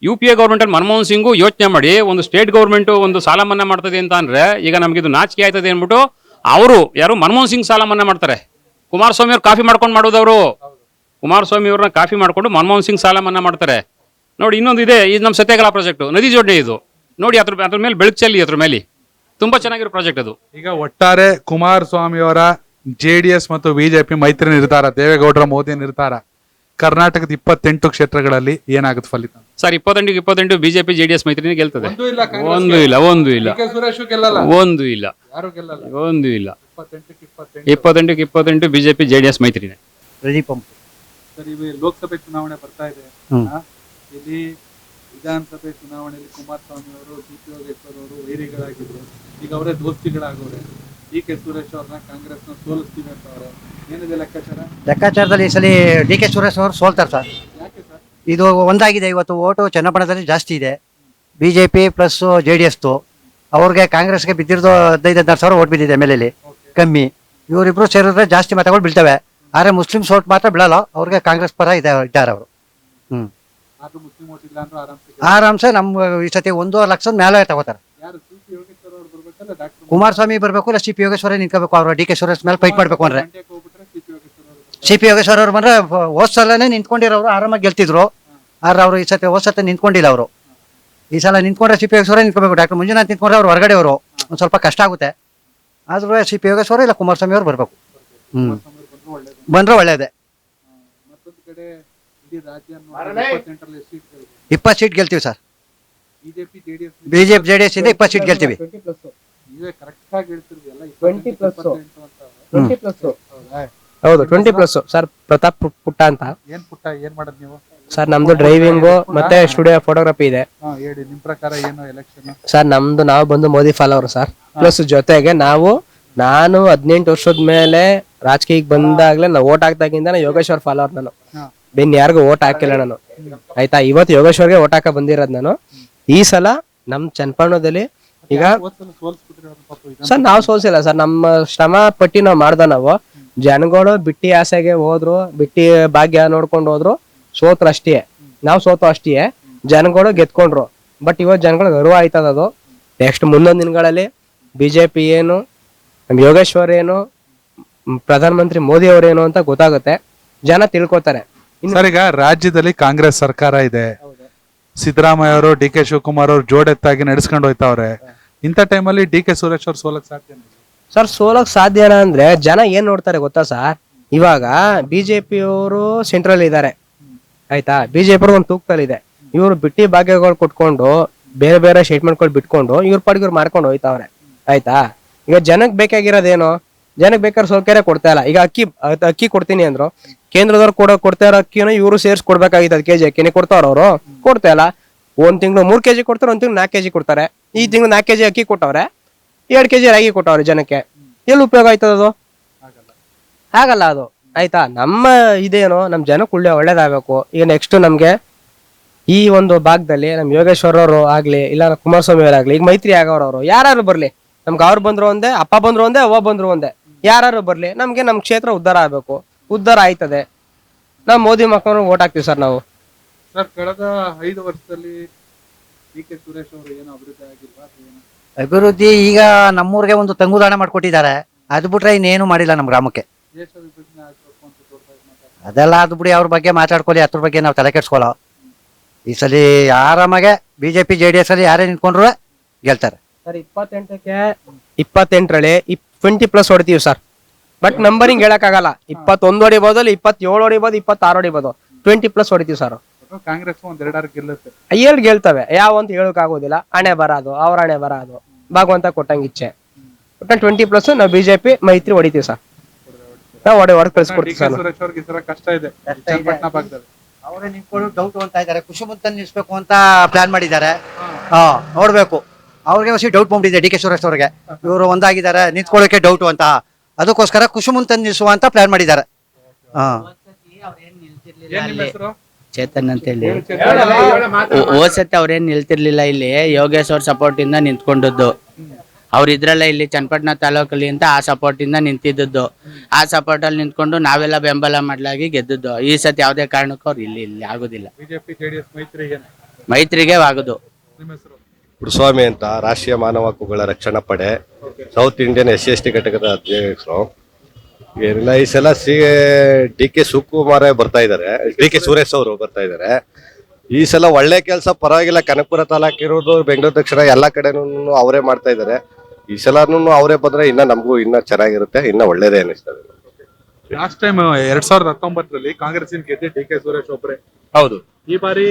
UPA ಗೌರ್ಮೆಂಟಲ್ಲಿ ಮನಮೋಹನ್ ಸಿಂಗು ಯೋಚನೆ ಮಾಡಿ, ಒಂದು ಸ್ಟೇಟ್ ಗೌರ್ಮೆಂಟು ಒಂದು ಸಾಲ ಮನ್ನಾ ಮಾಡ್ತದೆ ಅಂತ ಅಂದ್ರೆ ಈಗ ನಮಗಿದು ನಾಚಿಕೆ ಆಯ್ತದೆ ಅಂದ್ಬಿಟ್ಟು ಅವರು ಯಾರು ಮನಮೋಹನ್ ಸಿಂಗ್ ಸಾಲ ಮನ್ನಾ ಮಾಡ್ತಾರೆ. ಕುಮಾರಸ್ವಾಮಿ ಅವ್ರು ಕಾಫಿ ಮಾಡ್ಕೊಂಡು ಮಾಡೋದವರು. ಕುಮಾರಸ್ವಾಮಿ ಅವ್ರನ್ನ ಕಾಫಿ ಮಾಡ್ಕೊಂಡು ಮನಮೋಹನ್ ಸಿಂಗ್ ಸಾಲ ಮನ್ನಾ ಮಾಡ್ತಾರೆ. ನೋಡಿ, ಇನ್ನೊಂದು ಇದೆ, ಇದು ನಮ್ಮ ಸತ್ಯಗಾಲ ಪ್ರಾಜೆಕ್ಟ್ ನದಿ ಜೋಡಣೆ. ಇದು ನೋಡಿ, ಅದ್ರ ಮೇಲೆ ಬೆಳಕು ಚೆಲ್ಲಿ, ಅದ್ರ ಮೇಲೆ ತುಂಬಾ ಚೆನ್ನಾಗಿರೋ ಪ್ರಾಜೆಕ್ಟ್ ಅದು. ಈಗ ಒಟ್ಟಾರೆ ಕುಮಾರಸ್ವಾಮಿ ಅವರ JDS ಮತ್ತು BJP ಮೈತ್ರಿ ನಿರ್ಧಾರ, ದೇವೇಗೌಡರ ಮೋದಿ ನಿರ್ಧಾರ, ಕರ್ನಾಟಕದ 28 ಕ್ಷೇತ್ರಗಳಲ್ಲಿ ಏನಾಗುತ್ತೆ ಫಲಿತಾಂಶ? Sir, 28 BJP JDS ಮೈತ್ರಿನೇ ಗೆಲ್ತದೆ. ಒಂದು ಇಲ್ಲ. ಒಂದು ಇಲ್ಲ. 28 BJP JDS ಮೈತ್ರಿನೇ. ಪ್ರದೀಪ್ ಸರ್, ಇವು ಲೋಕಸಭೆ ಚುನಾವಣೆ ಬರ್ತಾ ಇದೆ. ಇಲ್ಲಿ ವಿಧಾನಸಭೆ ಚುನಾವಣೆಯಲ್ಲಿ ಕುಮಾರಸ್ವಾಮಿ ಅವರು, DK ಯೋಗೇಶ್ವರ್ ಅವರು ವೈರಿಗಳಾಗಿದ್ರು. ಈಗ ಅವರೇ ದೋಸ್ತಿಗಳಾಗವ್ರೆ. DK ಸುರೇಶ್ ಅವ್ರನ್ನ ಕಾಂಗ್ರೆಸ್ನ ಸೋಲಿಸ್ತೀವಿ ಅಂತ ಅವ್ರೆ. ಏನಿದೆ ಲೆಕ್ಕಾಚಾರದಲ್ಲಿ ಈ ಸಲ DK ಸುರೇಶ್ ಅವರು ಸೋಲ್ತಾರೆ ಸರ್. ಯಾಕೆ ಸರ್? ಇದು ಒಂದಾಗಿದೆ. ಇವತ್ತು ಓಟು ಚನ್ನಪಟ್ಟಣದಲ್ಲಿ ಜಾಸ್ತಿ ಇದೆ. BJP plus JDS. ಅವ್ರಿಗೆ ಕಾಂಗ್ರೆಸ್ಗೆ ಬಿದ್ದಿರೋದು 15-16 ಸಾವಿರ ಓಟ್ ಬಿದ್ದಿದೆ. MLA ಕಮ್ಮಿ. ಇವರಿಬ್ರು ಸೇರಿದ್ರೆ ಜಾಸ್ತಿ ಮತಗಳು ಬೀಳ್ತವೆ. ಆದರೆ ಮುಸ್ಲಿಮ್ಸ್ ಓಟ್ ಮಾತ್ರ ಬೀಳಲ್ಲ. ಅವ್ರಿಗೆ ಕಾಂಗ್ರೆಸ್ ಪರ ಇದ್ದಾರೆ ಅವರು. ಆರಾಮ್ಸೆ ನಮ್ಮ ಈ ಸತಿ 1.5 ಲಕ್ಷದ ಮೇಲೆ ತಗೋತಾರೆ. ಕುಮಾರಸ್ವಾಮಿ ಬರಬೇಕು, ಇಲ್ಲ CP ಯೋಗೇಶ್ವರ ನಿಂತ್ಕೋಬೇಕು. ಅವರು DK ಸುರೇಶ್ ಮೇಲೆ ಫೈಟ್ ಮಾಡ್ಬೇಕು ಅಂದ್ರೆ CP ಯೋಗೇಶ್ವರ ಅವ್ರು ಬಂದ್ರೆ ಹೋದ್ ಸಲನೇ ನಿಂತ್ಕೊಂಡಿರೋರು ಆರಾಮಾಗಿ ಗೆಲ್ತಿದ್ರು. ಆದ್ರೆ ಅವರು ಈ ಸತಿ ಹೋದ್ ಸತಿ ನಿಂತ್ಕೊಂಡಿಲ್ಲ. ಅವರು ಈ ಸಲ ನಿಂತ್ಕೊಂಡ್ರೆ CP ಯೋಗೇಶ್ವರ ನಿಂತ್ಕೋಬೇಕು. ಡಾಕ್ಟರ್ ಮಂಜುನಾಥ್ ನಿಂತ್ಕೊಂಡ್ರೆ ಅವ್ರು ಹೊರಗಡೆ ಅವರು ಒಂದು ಸ್ವಲ್ಪ ಕಷ್ಟ ಆಗುತ್ತೆ. ಆದ್ರೂ CP ಯೋಗೇಶ್ವರ ಇಲ್ಲ ಕುಮಾರಸ್ವಾಮಿ ಅವ್ರು ಬರಬೇಕು. ಬಂದ್ರೆ ಒಳ್ಳೇದೇ. 20 ಸೀಟ್ ಗೆಲ್ತೀವಿ ಸರ್. BJP JDS ಇಂದ 20 ಸೀಟ್ ಗೆಲ್ತೀವಿ. ಹೌದು, 20+ ಸರ್. ಪ್ರತಾಪ್ ಪುಟ್ಟ ಅಂತ. ಏನ್ ಮಾಡೋದು ನೀವು ಸರ್? ನಮ್ದು ಡ್ರೈವಿಂಗು ಮತ್ತೆ ಸ್ಟುಡಿಯೋ ಫೋಟೋಗ್ರಫಿ ಇದೆ. ಹೇಳಿ, ನಿಮ್ ಪ್ರಕಾರ ಏನು ಎಲೆಕ್ಷನ್? ಸರ್, ನಾವು ಬಂದು ಮೋದಿ ಫಾಲೋವರ್ ಸರ್. ಪ್ಲಸ್ ಜೊತೆಗೆ ನಾನು 18 ವರ್ಷದ ಮೇಲೆ ರಾಜಕೀಯಕ್ಕೆ ಬಂದಾಗ್ಲೇ ನಾವು ಓಟ್ ಹಾಕ್ದಾಗಿಂದ ಯೋಗೇಶ್ವರ್ ಫಾಲೋವರ್. ನಾನು ಬೇನ್ ಯಾರಿಗೂ ಓಟ್ ಹಾಕಿಲ್ಲ ನಾನು, ಆಯ್ತಾ. ಇವತ್ತು ಯೋಗೇಶ್ವರ್ಗೆ ಓಟ್ ಹಾಕ ಬಂದಿರೋದು ನಾನು. ಈ ಸಲ ನಮ್ ಚನ್ನಪಟ್ಟಣದಲ್ಲಿ ಈಗ ಸರ್ ನಾವು ಸೋಲ್ಸಿಲ್ಲ ಸರ್. ನಮ್ಮ ಶ್ರಮ ಪಟ್ಟಿ ನಾವು ಮಾಡ್ದ. ನಾವು ಜನಗಳು ಬಿಟ್ಟಿ ಆಸೆಗೆ ಹೋದ್ರು, ಬಿಟ್ಟಿ ಭಾಗ್ಯ ನೋಡ್ಕೊಂಡು ಹೋದ್ರು, ಸೋತ್ರು ಅಷ್ಟೇ. ನಾವು ಸೋತು ಅಷ್ಟೇ, ಜನಗಳು ಗೆದ್ಕೊಂಡ್ರು. ಬಟ್ ಇವತ್ತು ಜನಗಳಿಗೆ ಗರ್ವ ಆಯ್ತದ. ಅದು ನೆಕ್ಸ್ಟ್ ಮುಂದೊಂದು ದಿನಗಳಲ್ಲಿ BJP ಏನು, ನಮ್ ಯೋಗೇಶ್ವರ್ ಏನು, ಪ್ರಧಾನಮಂತ್ರಿ ಮೋದಿ ಅವರೇನು ಅಂತ ಗೊತ್ತಾಗುತ್ತೆ. ಜನ ತಿಳ್ಕೊತಾರೆ. ಸರ್, ಈಗ ರಾಜ್ಯದಲ್ಲಿ ಕಾಂಗ್ರೆಸ್ ಸರ್ಕಾರ ಇದೆ. ಸಿದ್ದರಾಮಯ್ಯ ಅವರು, DK ಶಿವಕುಮಾರ್ ಅವರು ಜೋಡೆತ್ತಾಗಿ ನಡೆಸ್ಕೊಂಡು ಹೋಯ್ತಾವ್ರೆ. ಇಂಥ ಟೈಮಲ್ಲಿ DK ಸುರೇಶ್ ಅವ್ರು ಸೋಲಕ್ ಸಾಧ್ಯ ಸರ್? ಸೋಲಕ್ ಸಾಧ್ಯನಾ ಅಂದ್ರೆ ಜನ ಏನ್ ನೋಡ್ತಾರೆ ಗೊತ್ತಾ ಸರ್? ಇವಾಗ BJP ಅವರು ಸೆಂಟ್ರಲ್ ಇದ್ದಾರೆ, ಆಯ್ತಾ. BJP ಅವ್ರು ಒಂದು ತೂಕದಲ್ಲಿದೆ. ಇವರು ಬಿಟ್ಟಿ ಭಾಗ್ಯಗಳು ಕೊಟ್ಕೊಂಡು ಬೇರೆ ಬೇರೆ ಸ್ಟೇಟ್ಮೆಂಟ್ಗಳು ಬಿಟ್ಕೊಂಡು ಇವ್ರ ಪಾಡಿಗೆ ಇವ್ರು ಮಾಡ್ಕೊಂಡು ಹೋಯ್ತಾವ್ರೆ, ಆಯ್ತಾ. ಈಗ ಜನಕ್ಕೆ ಬೇಕಾಗಿರೋದೇನು? ಜನಕ್ಕೆ ಬೇಕಾದ್ರೆ ಸೌಕರ್ಯ ಕೊಡ್ತಾ ಇಲ್ಲ. ಈಗ ಅಕ್ಕಿ ಕೊಡ್ತೀನಿ ಅಂದ್ರು, ಕೇಂದ್ರದವ್ರು ಕೊಡ್ತಾ ಇರೋ ಅಕ್ಕಿನ ಇವರು ಸೇರ್ಸಿ ಕೊಡ್ಬೇಕಾಗಿತ್ತು. 1 kg ಅಕ್ಕಿನೇ ಕೊಡ್ತಾವ್ರ ಅವರು? ಕೊಡ್ತಾ ಇಲ್ಲ. 1 ತಿಂಗಳು 3 kg ಕೊಡ್ತಾರೆ, 1 ತಿಂಗಳು 4 kg ಕೊಡ್ತಾರೆ. ಈ ತಿಂಗಳು 4 kg ಅಕ್ಕಿ ಕೊಟ್ಟವ್ರೆ, 2 kg ರಾಗಿ ಕೊಟ್ಟವ್ರೆ ಜನಕ್ಕೆ, ಎಲ್ಲಿ ಉಪಯೋಗ ಆಯ್ತದ ಅದು? ಆಗಲ್ಲ ಅದು. ಆಯ್ತಾ, ನಮ್ಮ ಇದೇನು ನಮ್ ಜನಕ್ಕೆ ಒಳ್ಳೇದಾಗಬೇಕು. ಈಗ ನೆಕ್ಸ್ಟ್ ನಮ್ಗೆ ಈ ಒಂದು ಭಾಗದಲ್ಲಿ ನಮ್ ಯೋಗೇಶ್ವರ್ ಅವರು ಆಗ್ಲಿ, ಇಲ್ಲ ಕುಮಾರಸ್ವಾಮಿ ಅವರಾಗ್ಲಿ, ಈಗ ಮೈತ್ರಿ ಆಗೋರು ಯಾರು ಬರ್ಲಿ, ನಮ್ಗೆ ಅವ್ರು ಬಂದ್ರು ಒಂದೇ, ಅಪ್ಪ ಬಂದ್ರು ಒಂದೇ, ಅವ್ವ ಬಂದ್ರು ಒಂದೇ, ಯಾರು ಬರ್ಲಿ, ನಮ್ಗೆ ನಮ್ ಕ್ಷೇತ್ರ ಉದ್ಧಾರ ಆಗ್ಬೇಕು. ಉದ್ಧಾರ ಆಯ್ತದೆ, ನಾವು ಮೋದಿ ಮಕ್ಕಳು ಓಟ್ ಹಾಕ್ತಿವಿ ಸರ್ ನಾವು. ಸರ್, ಕಳೆದ 5 ವರ್ಷದಲ್ಲಿ ಡಿ ಕೆ ಸುರೇಶ್ ಅವರು ಏನು ಅಭಿವೃದ್ಧಿ ಆಗಿಲ್ವಾ? ಅಭಿವೃದ್ಧಿ ಈಗ ನಮ್ಮೂರಿಗೆ ಒಂದು ತಂಗುದಾಣ ಮಾಡ್ಕೊಟ್ಟಿದ್ದಾರೆ, ಅದು ಬಿಟ್ರೆ ಇನ್ನೇನು ಮಾಡಿಲ್ಲ ನಮ್ಮ ಗ್ರಾಮಕ್ಕೆ. ದೇಶ ವಿಭಜನೆ ಆಗ್ಬೇಕು ಅಂತ ತೋರ್ತಾ ಅದೆಲ್ಲ ಅದು ಬಿಡಿ, ಅವ್ರ ಬಗ್ಗೆ ಮಾತಾಡ್ಕೊಳ್ಳಿ, ಅದ್ರ ಬಗ್ಗೆ ನಾವು ತಲೆ ಕೆಡ್ಸ್ಕೊಳ್ಳೋ. ಈ ಸಲ ಆರಾಮಾಗೆ BJP JDS ಅಲ್ಲಿ ಯಾರೇ ನಿಂತ್ಕೊಂಡ್ರು ಗೆಲ್ತಾರೆ ಸರ್. 28ರಲ್ಲಿ 20+ ಹೊಡಿತೀವಿ ಸರ್. ಬಟ್ ನಂಬರಿಂಗ್ ಹೇಳಕ್ಕಾಗಲ್ಲ. 21 ಹೊಡಿಬೋದು, 27 ಹೊಡಿಬೋದು, 26 ಹೊಡಿಬೋದು, 20+ ಹೊಡಿತೀವಿ ಸರ್. ಕಾಂಗ್ರೆಸ್ ಒಂದ್ 2 ಗೆಲ್ಲುತ್ತೆ. 7 ಗೆಲ್ತವೆ, ಯಾವ ಅಂತ ಹೇಳಕ್ ಆಗೋದಿಲ್ಲ. ಹಣೆ ಬರೋದು, ಅವ್ರ ಹಣೆ ಬರೋದು, ಭಾಗವಂತ ಕೊಟ್ಟಂಗ ಇಚ್ಛೆ. ಒಟ್ಟ 20+ ನಾವು BJP ಮೈತ್ರಿ ಹೊಡಿತೀವಿ ಸರ್. ನಾವು ಹೊಡೆದು ಕಳ್ಸಿಕೊಡ್ತೀವಿ ಸರ್. ಸುರೇಶ್ ಅವ್ರಿಗೆ ಈ ಸಲ ಕಷ್ಟ ಇದೆ ಚನ್ನಪಟ್ಟಣ ಭಾಗದಲ್ಲಿ. ಅವರೇ ನಿಂತ್ಕೊಂಡು ಡೌಟ್ ಅಂತ ಇದ್ದಾರೆ, ಕುಶಮುಂತನ್ ನಿಲ್ಸ್ಬೇಕು ಅಂತ ಪ್ಲಾನ್ ಮಾಡಿದ್ದಾರೆ. ನೋಡ್ಬೇಕು, ಅವ್ರಿಗೆ ಹೊಸ ಡೌಟ್ ಬಂದ್ಬಿಟ್ಟಿದೆ ಡಿ ಕೆ ಸುರೇಶ್ ಅವ್ರಿಗೆ. ಇವರು ಒಂದಾಗಿದ್ದಾರೆ, ನಿಂತ್ಕೊಳ್ಳೋಕೆ ಡೌಟ್ ಅಂತ, ಅದಕ್ಕೋಸ್ಕರ ಕುಶಮುಂತನ್ ನಿಲ್ಸುವ ಅಂತ ಪ್ಲಾನ್ ಮಾಡಿದ್ದಾರೆ. ಚೇತನ್ ಅಂತ ಹೇಳಿ ಹೋದ್ಸತಿ ಅವ್ರೇನ್ ನಿಲ್ತಿರ್ಲಿಲ್ಲ. ಇಲ್ಲಿ ಯೋಗೇಶ್ ಅವ್ರ ಸಪೋರ್ಟ್ ಇಂದ ನಿಂತ್ಕೊಂಡದ್ದು. ಅವ್ರ ಇದ್ರಲ್ಲ ಇಲ್ಲಿ ಚನ್ನಪಟ್ಟಣ ತಾಲೂಕಲ್ಲಿ ಅಂತ ಆ ಸಪೋರ್ಟ್ ಇಂದ ನಿಂತಿದ್ದದ್ದು. ಆ ಸಪೋರ್ಟ್ ಅಲ್ಲಿ ನಿಂತ್ಕೊಂಡು ನಾವೆಲ್ಲ ಬೆಂಬಲ ಮಾಡ್ಲಾಗಿ ಗೆದ್ದದ್ದು. ಈ ಸತಿ ಯಾವುದೇ ಕಾರಣಕ್ಕೂ ಅವ್ರು ಇಲ್ಲಿ ಆಗುದಿಲ್ಲ. ಬಿಜೆಪಿ ಜೆಡಿಎಸ್ ಮೈತ್ರಿಗೆ ಆಗುದು. ಪುರಸ್ವಾಮಿ ಅಂತ ರಾಷ್ಟ್ರೀಯ ಮಾನವ ಹಕ್ಕುಗಳ ರಕ್ಷಣಾ ಪಡೆ ಸೌತ್ ಇಂಡಿಯನ್ SC/ST ಘಟಕದ ಅಧ್ಯಕ್ಷರು. ಏನಿಲ್ಲ, ಈ ಸಲ ಡಿ ಕೆ ಶಿವಕುಮಾರ್ ಬರ್ತಾ ಇದಾರೆ, ಡಿ ಕೆ ಸುರೇಶ್ ಅವರು ಬರ್ತಾ ಇದಾರೆ. ಈ ಸಲ ಒಳ್ಳೆ ಕೆಲಸ ಪರವಾಗಿಲ್ಲ. ಕನಕಪುರ ತಾಲೂಕಿರೋದು, ಬೆಂಗಳೂರು ದಕ್ಷಿಣ ಎಲ್ಲಾ ಕಡೆನೂ ಅವರೇ ಮಾಡ್ತಾ ಇದಾರೆ. ಈ ಸಲನೂ ಅವರೇ ಬಂದ್ರೆ ಇನ್ನ ನಮಗೂ ಇನ್ನ ಚೆನ್ನಾಗಿರುತ್ತೆ, ಇನ್ನ ಒಳ್ಳೇದೇ ಅನಿಸ್ತದೆ. ಲಾಸ್ಟ್ ಟೈಮ್ 2019ರಲ್ಲಿ ಕಾಂಗ್ರೆಸ್ ಗೆದ್ದೆ ಡಿ ಕೆ ಸುರೇಶ್ ಒಬ್ರೆ. ಹೌದು. ಈ ಬಾರಿ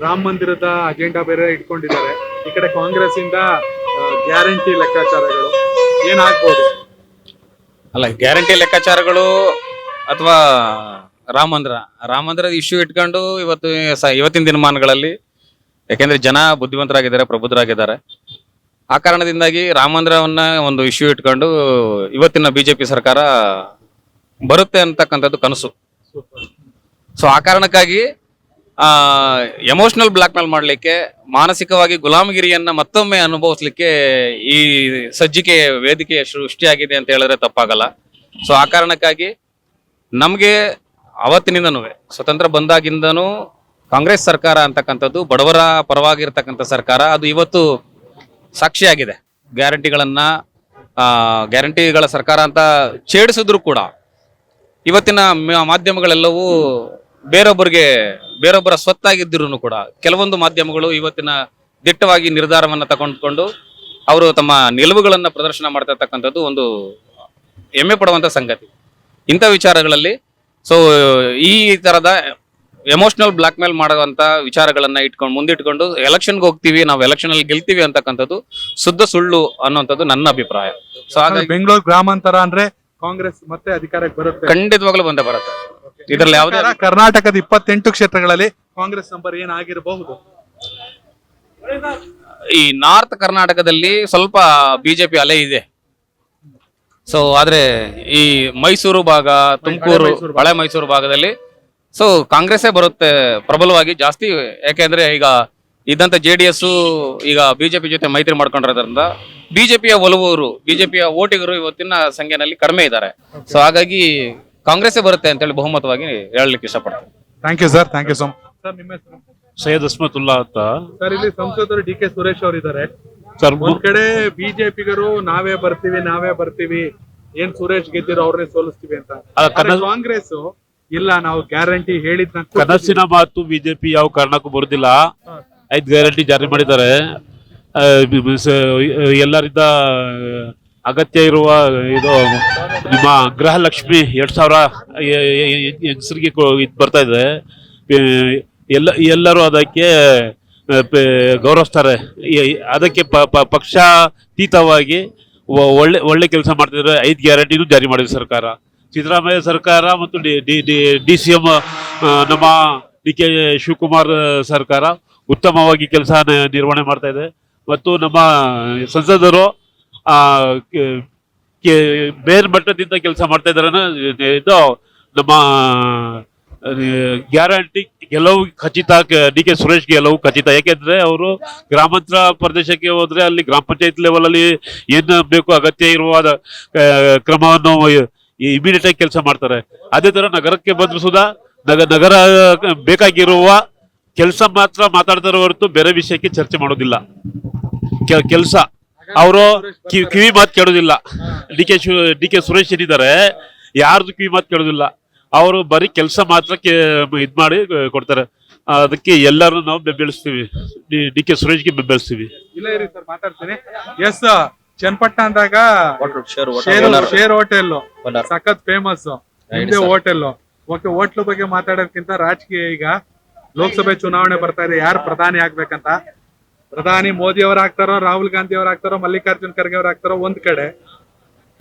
ರಾಮ ಮಂದಿರದ ಅಜೆಂಡಾ ಬೇರೆ ಇಟ್ಕೊಂಡಿದ್ದಾರೆ. ಈ ಕಡೆ ಕಾಂಗ್ರೆಸ್ ಇಂದ ಗ್ಯಾರಂಟಿ ಲೆಕ್ಕಾಚಾರಗಳು ಏನಾಗ್ಬೋದು? ಅಲ್ಲ, ಗ್ಯಾರಂಟಿ ಲೆಕ್ಕಾಚಾರಗಳು ಅಥವಾ ರಾಮ ಮಂದಿರದ ಇಶ್ಯೂ ಇಟ್ಕೊಂಡು ಇವತ್ತಿನ ದಿನಮಾನಗಳಲ್ಲಿ, ಯಾಕೆಂದ್ರೆ ಜನ ಬುದ್ಧಿವಂತರಾಗಿದ್ದಾರೆ, ಪ್ರಬುದ್ಧರಾಗಿದ್ದಾರೆ. ಆ ಕಾರಣದಿಂದಾಗಿ ರಾಮ ಮಂದಿರವನ್ನ ಒಂದು ಇಶ್ಯೂ ಇಟ್ಕೊಂಡು ಇವತ್ತಿನ ಬಿಜೆಪಿ ಸರ್ಕಾರ ಬರುತ್ತೆ ಅಂತಕ್ಕಂಥದ್ದು ಕನಸು. ಸೊ ಆ ಕಾರಣಕ್ಕಾಗಿ ಎಮೋಷನಲ್ ಬ್ಲಾಕ್ ಮೇಲ್ ಮಾಡ್ಲಿಕ್ಕೆ, ಮಾನಸಿಕವಾಗಿ ಗುಲಾಮಗಿರಿಯನ್ನ ಮತ್ತೊಮ್ಮೆ ಅನುಭವಿಸ್ಲಿಕ್ಕೆ ಈ ಸಜ್ಜಿಕೆ ವೇದಿಕೆ ಸೃಷ್ಟಿಯಾಗಿದೆ ಅಂತ ಹೇಳಿದ್ರೆ ತಪ್ಪಾಗಲ್ಲ. ಸೊ ಆ ಕಾರಣಕ್ಕಾಗಿ ನಮ್ಗೆ ಅವತ್ತಿನಿಂದನೂ, ಸ್ವತಂತ್ರ ಬಂದಾಗಿಂದನೂ ಕಾಂಗ್ರೆಸ್ ಸರ್ಕಾರ ಅಂತಕ್ಕಂಥದ್ದು ಬಡವರ ಪರವಾಗಿರ್ತಕ್ಕಂಥ ಸರ್ಕಾರ. ಅದು ಇವತ್ತು ಸಾಕ್ಷಿಯಾಗಿದೆ. ಗ್ಯಾರಂಟಿಗಳ ಸರ್ಕಾರ ಅಂತ ಛೇಡಿಸಿದ್ರು ಕೂಡ ಇವತ್ತಿನ ಮಾಧ್ಯಮಗಳೆಲ್ಲವೂ ಬೇರೊಬ್ಬರ ಸ್ವತ್ತಾಗಿದ್ದರೂ ಕೂಡ ಕೆಲವೊಂದು ಮಾಧ್ಯಮಗಳು ಇವತ್ತಿನ ದಿಟ್ಟವಾಗಿ ನಿರ್ಧಾರವನ್ನ ತಗೊಂಡ್ಕೊಂಡು ಅವರು ತಮ್ಮ ನಿಲುವುಗಳನ್ನ ಪ್ರದರ್ಶನ ಮಾಡ್ತಾ ಇರ್ತಕ್ಕಂಥದ್ದು ಒಂದು ಹೆಮ್ಮೆ ಪಡುವಂತ ಸಂಗತಿ. ಇಂಥ ವಿಚಾರಗಳಲ್ಲಿ ಸೊ ಈ ತರದ ಎಮೋಷನಲ್ ಬ್ಲಾಕ್ ಮೇಲ್ ಮಾಡುವಂತ ವಿಚಾರಗಳನ್ನ ಮುಂದಿಟ್ಕೊಂಡು ಎಲೆಕ್ಷನ್ಗೆ ಹೋಗ್ತೀವಿ, ನಾವು ಎಲೆಕ್ಷನ್ ಅಲ್ಲಿ ಗೆಲ್ತೀವಿ ಅಂತಕ್ಕಂಥದ್ದು ಶುದ್ಧ ಸುಳ್ಳು ಅನ್ನುವಂಥದ್ದು ನನ್ನ ಅಭಿಪ್ರಾಯ. ಸೊ ಹಾಗಾಗಿ ಬೆಂಗಳೂರು ಗ್ರಾಮಾಂತರ ಅಂದ್ರೆ ಕಾಂಗ್ರೆಸ್ ಮತ್ತೆ ಅಧಿಕಾರಕ್ಕೆ ಬರುತ್ತೆ, ಖಂಡಿತವಾಗ್ಲೂ ಬಂದೇ ಬರುತ್ತೆ. ಇದರಲ್ಲಿ ಯಾವುದೇ ಕರ್ನಾಟಕದ 28 ಕ್ಷೇತ್ರಗಳಲ್ಲಿ ಕಾಂಗ್ರೆಸ್ ನಂಬರ್ ಏನಾಗಿರಬಹುದು? ಈ ನಾರ್ತ್ ಕರ್ನಾಟಕದಲ್ಲಿ ಸ್ವಲ್ಪ ಬಿಜೆಪಿ ಅಲೆ ಇದೆ. ಸೊ ಆದ್ರೆ ಈ ಮೈಸೂರು ಭಾಗ, ತುಮಕೂರು, ಹಳೆ ಮೈಸೂರು ಭಾಗದಲ್ಲಿ ಸೊ ಕಾಂಗ್ರೆಸ್ಸೇ ಬರುತ್ತೆ ಪ್ರಬಲವಾಗಿ ಜಾಸ್ತಿ. ಯಾಕೆಂದ್ರೆ ಈಗ ಇದ್ದಂತ JDS ಈಗ ಬಿಜೆಪಿ ಜೊತೆ ಮೈತ್ರಿ ಮಾಡ್ಕೊಂಡಿರೋದ್ರಿಂದ ಬಿಜೆಪಿಯ ಒಲುವರು, ಬಿಜೆಪಿಯ ಓಟಿಗರು ಇವತ್ತಿನ ಸಂಖ್ಯೆನಲ್ಲಿ ಕಡಿಮೆ ಇದ್ದಾರೆ. ಸೊ ಹಾಗಾಗಿ ಕಾಂಗ್ರೆಸ್ಸೇ ಬರುತ್ತೆ ಅಂತ ಹೇಳಿ ಬಹುಮತವಾಗಿ ಹೇಳಲಿಕ್ಕೆ ಇಷ್ಟಪಡ್ತೀನಿ. Thank you sir, thank you so much. Sir, ನಿಮ್ಮ ಹೆಸರು? ಸೈಯದ್ ಅಸ್ಮತುಲ್ಲಾ ಅಂತ ಸರ್, ಇಲ್ಲಿ ಸಂಸದರು ಡಿ ಕೆ ಸುರೇಶ್ ಅವರು ಇದ್ದಾರೆ. ಸರ್. ಒಂದ್ ಕಡೆ ಬಿಜೆಪಿಗರು ನಾವೇ ಬರ್ತೀವಿ, ಏನ್ ಸುರೇಶ್ ಗೆದ್ದಿರೋ ಅವ್ರನ್ನೇ ಸೋಲಿಸ್ತೀವಿ ಅಂತ. ಕಾಂಗ್ರೆಸ್ ಇಲ್ಲ, ನಾವು ಗ್ಯಾರಂಟಿ ಹೇಳಿದ್ನ ಕನಸಿನ ಮಾತು ಬಿಜೆಪಿ ಯಾವ ಕಾರಣಕ್ಕೂ ಬರುದಿಲ್ಲ. 5 ಗ್ಯಾರಂಟಿ ಜಾರಿ ಮಾಡಿದ್ದಾರೆ. ಎಲ್ಲರಿಂದ ಅಗತ್ಯ ಇರುವ ಇದು ನಿಮ್ಮ ಗೃಹಲಕ್ಷ್ಮಿ 2000 ಹೆಂಗಸರಿಗೆ ಇದು ಬರ್ತಾ ಇದೆ. ಎಲ್ಲರೂ ಅದಕ್ಕೆ ಗೌರವಿಸ್ತಾರೆ. ಅದಕ್ಕೆ ಪಕ್ಷಾತೀತವಾಗಿ ಒಳ್ಳೆ ಕೆಲಸ ಮಾಡ್ತಿದ್ದಾರೆ. 5 ಗ್ಯಾರಂಟಿನೂ ಜಾರಿ ಮಾಡಿದೆ ಸರ್ಕಾರ, ಸಿದ್ದರಾಮಯ್ಯ ಸರ್ಕಾರ ಮತ್ತು DCM ನಮ್ಮ DK ಶಿವಕುಮಾರ್ ಸರ್ಕಾರ ಉತ್ತಮವಾಗಿ ಕೆಲಸ ನಿರ್ವಹಣೆ ಮಾಡ್ತಾ ಇದೆ. ಮತ್ತು ನಮ್ಮ ಸಂಸದರು ಮೇಲ್ಮಟ್ಟದಿಂದ ಕೆಲಸ ಮಾಡ್ತಾ ಇದಾರೆ. ಇದು ನಮ್ಮ ಗ್ಯಾರಂಟಿ ಗೆಲುವು ಖಚಿತ. ಡಿ ಕೆ ಸುರೇಶ್ ಗೆಲುವು ಖಚಿತ. ಯಾಕೆಂದ್ರೆ ಅವರು ಗ್ರಾಮಾಂತರ ಪ್ರದೇಶಕ್ಕೆ ಹೋದ್ರೆ ಅಲ್ಲಿ ಗ್ರಾಮ ಪಂಚಾಯತ್ ಲೆವೆಲ್ ಅಲ್ಲಿ ಏನು ಬೇಕು ಅಗತ್ಯ ಇರುವ ಕ್ರಮವನ್ನು ಇಮಿಡಿಯೇಟ್ ಆಗಿ ಕೆಲಸ ಮಾಡ್ತಾರೆ. ಅದೇ ತರ ನಗರಕ್ಕೆ ಬಂದ್ರು ಸುಧಾ ನಗರ ಬೇಕಾಗಿರುವ ಕೆಲಸ ಮಾತ್ರ ಮಾತಾಡ್ತಾರೆ ಹೊರತು ಬೇರೆ ವಿಷಯಕ್ಕೆ ಚರ್ಚೆ ಮಾಡೋದಿಲ್ಲ. ಕೆಲಸ ಅವರು ಕಿವಿ ಮಾತು ಕೇಳೋದಿಲ್ಲ. ಡಿ ಕೆ ಸುರೇಶ್ ಏನಿದ್ದಾರೆ ಯಾರ್ದು ಕಿವಿ ಮಾತು ಕೇಳೋದಿಲ್ಲ. ಅವರು ಬರೀ ಕೆಲಸ ಮಾತ್ರ ಇದ್ ಮಾಡಿ ಕೊಡ್ತಾರೆ. ಅದಕ್ಕೆ ಎಲ್ಲರೂ ನಾವು ಬೆಂಬಲಿಸ್ತೀವಿ. D K ಸುರೇಶ್ಗೆ ಬೆಂಬಲಿಸ್ತೀವಿ. ಇಲ್ಲ ಇರಿ ಸರ್, ಮಾತಾಡ್ತೀನಿ. ಎಸ್, ಚನ್ನಪಟ್ಟಣ ಅಂದಾಗ ಶೇರ್ ಹೋಟೆಲ್ ಸಖತ್ ಫೇಮಸ್, ನಿಮ್ದೇ ಹೋಟೆಲ್. ಓಕೆ, ಹೋಟ್ಲು ಬಗ್ಗೆ ಮಾತಾಡೋದಕ್ಕಿಂತ ರಾಜಕೀಯ, ಈಗ ಲೋಕಸಭೆ ಚುನಾವಣೆ ಬರ್ತಾ ಇದೆ, ಯಾರು ಪ್ರಧಾನಿ ಆಗ್ಬೇಕಂತ. ಪ್ರಧಾನಿ ಮೋದಿ ಅವರು ಆಗ್ತಾರೋ, ರಾಹುಲ್ ಗಾಂಧಿ ಅವರು ಆಗ್ತಾರೋ, ಮಲ್ಲಿಕಾರ್ಜುನ್ ಖರ್ಗೆ ಅವರು ಆಗ್ತಾರೋ ಒಂದ್ ಕಡೆ.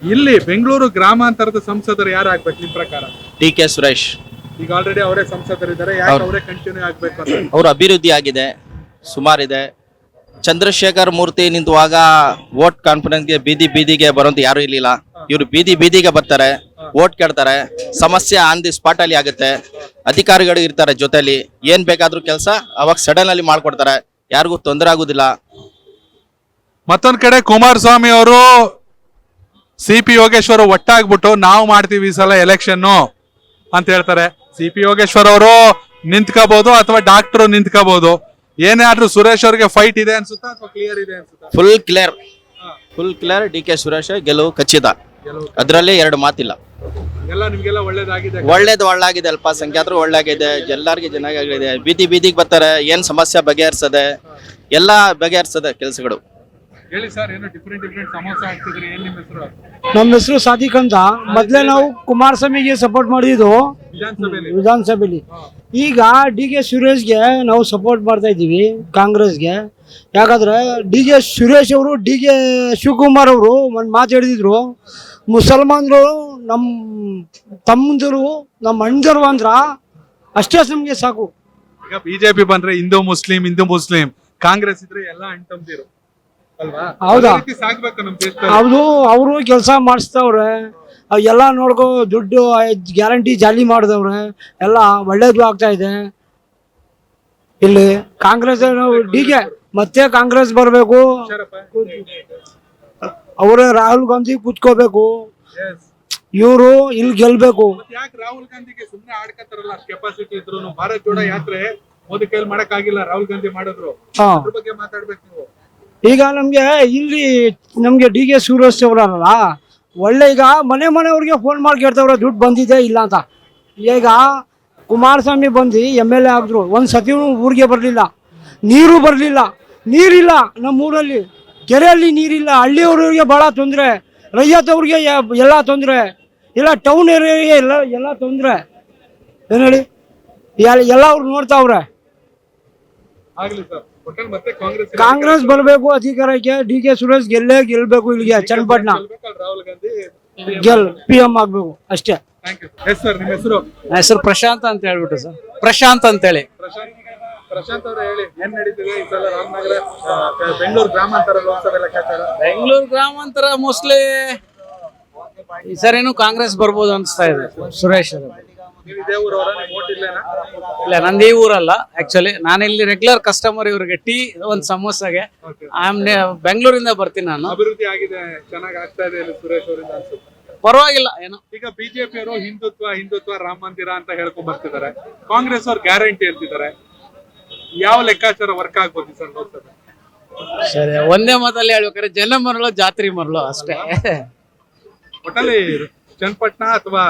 ಇಲ್ಲಿ ಬೆಂಗಳೂರು ಗ್ರಾಮಾಂತರದ ಸಂಸದರು ಯಾರು ಆಗ್ಬೇಕು ನಿಮ್ ಪ್ರಕಾರ? D K Suresh. ಈಗ ಆಲ್ರೆಡಿ ಅವರೇ ಸಂಸದರಿದ್ದಾರೆ, ಯಾಕೆ ಅವರೇ ಕಂಟಿನ್ಯೂ ಆಗ್ಬೇಕು ಅಂತ? ಅವ್ರ ಅಭಿವೃದ್ಧಿ ಆಗಿದೆ, ಸುಮಾರಿದೆ. ಚಂದ್ರಶೇಖರ್ ಮೂರ್ತಿ ನಿಂತುವಾಗ ವೋಟ್ ಕಾನ್ಫಿಡೆನ್ಸ್ಗೆ ಬೀದಿಗೆ ಬರೋಂತ ಯಾರು ಇರ್ಲಿಲ್ಲ. ಇವ್ರು ಬೀದಿಗೆ ಬರ್ತಾರೆ, ವೋಟ್ ಕೇಳ್ತಾರೆ, ಸಮಸ್ಯೆ ಆನ್ ದಿ ಸ್ಪಾಟ್ ಅಲ್ಲಿ ಆಗುತ್ತೆ. ಅಧಿಕಾರಿಗಳು ಇರ್ತಾರೆ ಜೊತೆಲಿ, ಏನ್ ಬೇಕಾದ್ರೂ ಕೆಲಸ ಅವಾಗ ಸಡನ್ ಅಲ್ಲಿ ಮಾಡ್ಕೊಡ್ತಾರೆ, ಯಾರಿಗೂ ತೊಂದರೆ ಆಗುದಿಲ್ಲ. ಮತ್ತೊಂದ್ ಕಡೆ ಕುಮಾರಸ್ವಾಮಿ ಅವರು CP ಯೋಗೇಶ್ವರ್ ಒಟ್ಟಾಗ್ಬಿಟ್ಟು ನಾವು ಮಾಡ್ತೀವಿ ಈ ಸಲ ಎಲೆಕ್ಷನ್ ಅಂತ ಹೇಳ್ತಾರೆ. CP ಯೋಗೇಶ್ವರ್ ಅವರು ನಿಂತ್ಕೋಬಹುದು ಅಥವಾ ಡಾಕ್ಟರ್ ನಿಂತ್ಕೋಬಹುದು. ಏನೇ ಆದ್ರೂ ಸುರೇಶ್ ಅವ್ರಿಗೆ ಫೈಟ್ ಇದೆ ಅನ್ಸುತ್ತಾ ಅಥವಾ ಕ್ಲಿಯರ್ ಇದೆ ಅನ್ಸುತ್ತಾ? Full clear D K Suresh ಗೆಲುವು ಖಚಿತ. ಅದ್ರಲ್ಲಿ ಎರಡು ಮಾತಿಲ್ಲ. ಎಲ್ಲ ನಿಮ್ಗೆಲ್ಲ ಒಳ್ಳೇದಾಗಿದೆ. ಒಳ್ಳೇದಾಗಿದೆ. ಅಲ್ಪಸಂಖ್ಯಾತರು ಒಳ್ಳೇಗಿದೆ, ಎಲ್ಲರಿಗೂ ಚೆನ್ನಾಗಿದೆ. ಬೀದಿಗೆ ಬರ್ತಾರೆ, ಏನ್ ಸಮಸ್ಯೆ ಬಗೆಹರಿಸದೆ ಎಲ್ಲ ಬಗೆಹರಿಸದೆ ಕೆಲಸಗಳು. ಹೇಳಿ ಸರ್, ಏನು ಡಿಫ್ರೆಂಟ್ ಸಮಸ್ಯೆ ಆಗ್ತಿದ್ರಿ? ಏನ್ ನಿಮ್ಮ ಹೆಸರು? ನಮ್ಮ ಹೆಸರು ಸಾದಿಕ್ ಅಂತ. ಮೊದ್ಲೇ ನಾವು ಕುಮಾರಸ್ವಾಮಿಗೆ ಸಪೋರ್ಟ್ ಮಾಡಿದ್ದು ವಿಧಾನಸಭೆಯಲ್ಲಿ. ಈಗ ಡಿ ಕೆ ಸುರೇಶ್ಗೆ ನಾವು ಸಪೋರ್ಟ್ ಮಾಡ್ತಾ ಇದ್ದೀವಿ, ಕಾಂಗ್ರೆಸ್ಗೆ. ಯಾಕಂದ್ರೆ ಡಿ ಕೆ ಸುರೇಶ್ ಅವರು ಡಿ ಕೆ ಶಿವಕುಮಾರ್ ಅವರು ಒಂದು ಮಾತು ಹೇಳಿದ್ರು, ಮುಸಲ್ಮಾನರು ನಮ್ಮ ತಮ್ಮಂದಿರು ನಮ್ಮ ಅಣ್ಣರು ಅಂದ್ರ ಅಷ್ಟೇ ನಮ್ಗೆ ಸಾಕು. ಈಗ ಬಿಜೆಪಿ ಬಂದ್ರೆ ಹಿಂದೂ ಮುಸ್ಲಿಂ, ಕಾಂಗ್ರೆಸ್ ಇದ್ರೆ ಎಲ್ಲ ಅಣ್ತಂದಿರು ಅಲ್ವಾ? ಹೌದಾ? ಸಾಕ್ಬೇಕು ನಮ್ ದೇಶದಲ್ಲಿ. ಹೌದು, ಅವರು ಕೆಲಸ ಮಾಡಿಸ್ತವ್ರೆ, ಎಲ್ಲ ನೋಡ್ಕೊ ದುಡ್ಡು ಗ್ಯಾರಂಟಿ ಜಾಲಿ ಮಾಡಿದವ್ರೆ, ಎಲ್ಲ ಒಳ್ಳೇದು ಆಗ್ತಾ ಇದೆ. ಇಲ್ಲಿ ಕಾಂಗ್ರೆಸ್ ಡಿಗೆ ಮತ್ತೆ ಕಾಂಗ್ರೆಸ್ ಬರಬೇಕು, ಅವರೇ ರಾಹುಲ್ ಗಾಂಧಿ ಕೂತ್ಕೋಬೇಕು, ಇವರು ಇಲ್ಲಿ ಗೆಲ್ಬೇಕು. ಯಾಕೆ ರಾಹುಲ್ ಗಾಂಧಿಗೆ ಸುಮ್ಮನೆ ಆಡ್ಕತ್ತಾರಲ್ಲ? ಕೆಪಾಸಿಟಿ ಇದ್ರು ಭಾರತ್ ಜೋಡೋ ಯಾತ್ರೆ ಮೋದಿ ಕೈಲಿ ಮಾಡಕ್ ಆಗಿಲ್ಲ, ರಾಹುಲ್ ಗಾಂಧಿ ಮಾಡಿದ್ರು. ಅದ್ರ ಬಗ್ಗೆ ಮಾತಾಡ್ಬೇಕು ನೀವು. ಈಗ ನಮ್ಗೆ ಡಿ ಕೆ ಸುರೇಶ್ ಅವರಲ್ಲ ಒಳ್ಳೆ, ಈಗ ಮನೆಯವ್ರಿಗೆ ಫೋನ್ ಮಾಡಿ ಕೇಳ್ತವ್ರೆ ದುಡ್ಡು ಬಂದಿದೆ ಇಲ್ಲ ಅಂತ. ಈಗ ಕುಮಾರಸ್ವಾಮಿ ಬಂದು MLA ಆಗಿದ್ರು, ಒಂದು ಸತಿ ಊರಿಗೆ ಬರಲಿಲ್ಲ, ನೀರು ಬರಲಿಲ್ಲ, ನೀರಿಲ್ಲ ನಮ್ಮೂರಲ್ಲಿ, ಕೆರೆಯಲ್ಲಿ ನೀರಿಲ್ಲ. ಹಳ್ಳಿಯವ್ರಿಗೆ ಭಾಳ ತೊಂದರೆ, ರೈತವ್ರಿಗೆ ಎಲ್ಲ ತೊಂದರೆ, ಇಲ್ಲ ಟೌನ್ ಏರಿಯಾಗೆ ಎಲ್ಲ ತೊಂದರೆ. ಏನು ಹೇಳಿ, ಎಲ್ಲ ಅವ್ರು ನೋಡ್ತಾವ್ರೆ. ಕಾಂಗ್ರೆಸ್ ಬರಬೇಕು ಅಧಿಕಾರಕ್ಕೆ, ಡಿ ಕೆ ಸುರೇಶ್ ಗೆಲ್ಬೇಕು. ಇಲ್ಲಿಗೆ ಚನ್ನಪಟ್ಟಣ PM ಆಗ್ಬೇಕು ಅಷ್ಟೇ. ನಿಮ್ಮ ಹೆಸರು? ಹೆಸರು ಪ್ರಶಾಂತ್ ಅಂತ ಹೇಳ್ಬಿಟ್ಟು ಸರ್. ಪ್ರಶಾಂತ್ ಅಂತೇಳಿ. ಪ್ರಶಾಂತ್ ಅವರೇ ಹೇಳಿ, ಏನ್ ನಡೀತಿದೆ ಈ ಸಲ ರಾಮನಗರ ಬೆಂಗಳೂರು ಗ್ರಾಮಾಂತರ ಲೋಕಸಭೆ ಲೆಕ್ಕಾಚಾರ? ಬೆಂಗಳೂರು ಗ್ರಾಮಾಂತರ ಮೋಸ್ಟ್ಲಿ ಈ ಸರಿನೂ ಕಾಂಗ್ರೆಸ್ ಬರ್ಬೋದು ಅನಿಸ್ತಾ ಇದೆ. ಸುರೇಶ್ ಅವರು ನೀವು ಇದೇ ಊರವರ? ನಿಮ್ಮ ವೋಟ್ ಇಲ್ಲೇನಾ? ಇಲ್ಲ, ನಂದು ಈ ಊರಲ್ಲ ಆಕ್ಚುಲಿ. ನಾನು ಇಲ್ಲಿ ರೆಗ್ಯುಲರ್ ಕಸ್ಟಮರ್ ಇವ್ರಿಗೆ. ಟೀ ಒಂದು ಸಮೋಸಾಗೆ ಬೆಂಗಳೂರಿಂದ ಬರ್ತೀನಿ ನಾನು. ಅಭಿವೃದ್ಧಿ ಆಗಿದೆ, ಚೆನ್ನಾಗಿ ಆಗ್ತಾ ಇದೆ ಇಲ್ಲಿ ಸುರೇಶ್ ಅವರಿಂದ ಅನ್ಸುತ್ತೆ. ಪರವಾಗಿಲ್ಲ ಏನೋ. ಈಗ ಬಿಜೆಪಿ ಅವರು ಹಿಂದುತ್ವ ರಾಮ ಮಂದಿರ ಅಂತ ಹೇಳ್ಕೊಂಡ್ ಬರ್ತಿದ್ದಾರೆ, ಕಾಂಗ್ರೆಸ್ ಅವ್ರು ಗ್ಯಾರಂಟಿ ಹೇಳ್ತಿದ್ದಾರೆ. ಯಾವ ಲೆಕ್ಕಾಚಾರ ವರ್ಕ್ ಆಗ್ಬೋದು ಸರ್ ಲೋಕಸಭೆ? ಸರಿ, ಒಂದೇ ಮಾತಲ್ಲಿ ಹೇಳ್ಬೇಕಾದ್ರೆ ಜನ ಮರಳು ಜಾತ್ರೆ ಮರಳು ಅಷ್ಟೇ. ಒಟ್ಟಲ್ಲಿ ಚನ್ನಪಟ್ಟಣ ಅಥವಾ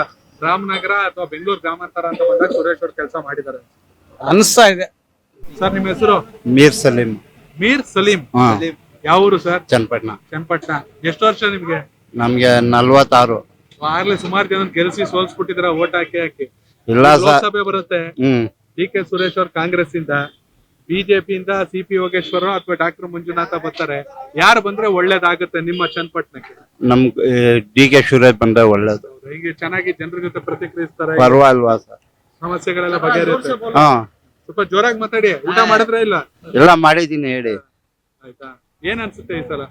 ರಾಮನಗರ ಅಥವಾ ಬೆಂಗಳೂರು ಗ್ರಾಮಾಂತರ ಅಂತ ಬಂದಾಗ ಸುರೇಶ್ ಅವ್ರು ಕೆಲಸ ಮಾಡಿದ್ದಾರೆ ಅನಿಸ್ತಾ ಇದೆ. ಸರ್ ನಿಮ್ಮ ಹೆಸರು? ಮೀರ್ ಸಲೀಂ. ಮೀರ್ ಸಲೀಂ. ಯಾವ ಊರು ಸರ್? ಚನ್ನಪಟ್ಟಣ. ಎಷ್ಟು ವರ್ಷ ನಿಮ್ಗೆ? ನಮ್ಗೆ 46. ಆಗ್ಲೇ ಸುಮಾರು ಜನ ಗೆಲ್ಸಿ ಸೋಲ್ಸ್ಬಿಟ್ಟಿದ್ರ ಓಟ್ ಹಾಕಿ. ಇಲ್ಲ ಸರ್, ಲೋಕಸಭೆ ಬರುತ್ತೆ. ಡಿ ಕೆ ಸುರೇಶ್ ಅವ್ರ ಕಾಂಗ್ರೆಸ್ ಇಂದ, ಬಿಜೆಪಿಯಿಂದ CP ಯೋಗೇಶ್ವರ ಅಥವಾ ಡಾಕ್ಟರ್ ಮಂಜುನಾಥ ಬರ್ತಾರೆ. ಯಾರು ಬಂದ್ರೆ ಒಳ್ಳೇದಾಗುತ್ತೆ ನಿಮ್ಮ ಚನ್ನಪಟ್ಟಣಕ್ಕೆ? ನಮ್ ಡಿ ಕೆ ಸುರೇಶ್ ಬಂದ್ರೆ ಒಳ್ಳೇದು. ಹೀಗೆ ಚೆನ್ನಾಗಿ ಜನರ ಜೊತೆ ಪ್ರತಿಕ್ರಿಯಿಸ್ತಾರೆ, ಪರವಾಗಿಲ್ವಾ ಸರ್? ಸಮಸ್ಯೆಗಳೆಲ್ಲ ಬಗೆಹರುತ್ತೆ. ಹಾ, ಸ್ವಲ್ಪ ಜೋರಾಗಿ ಮಾತಾಡಿ. ಊಟ ಮಾಡಿದ್ರೆ ಇಲ್ಲ? ಎಲ್ಲ ಮಾಡಿದೀನಿ ಹೇಳಿ. ಆಯ್ತಾ? ಏನ್ ಅನ್ಸುತ್ತೆ ಈ ಸಲ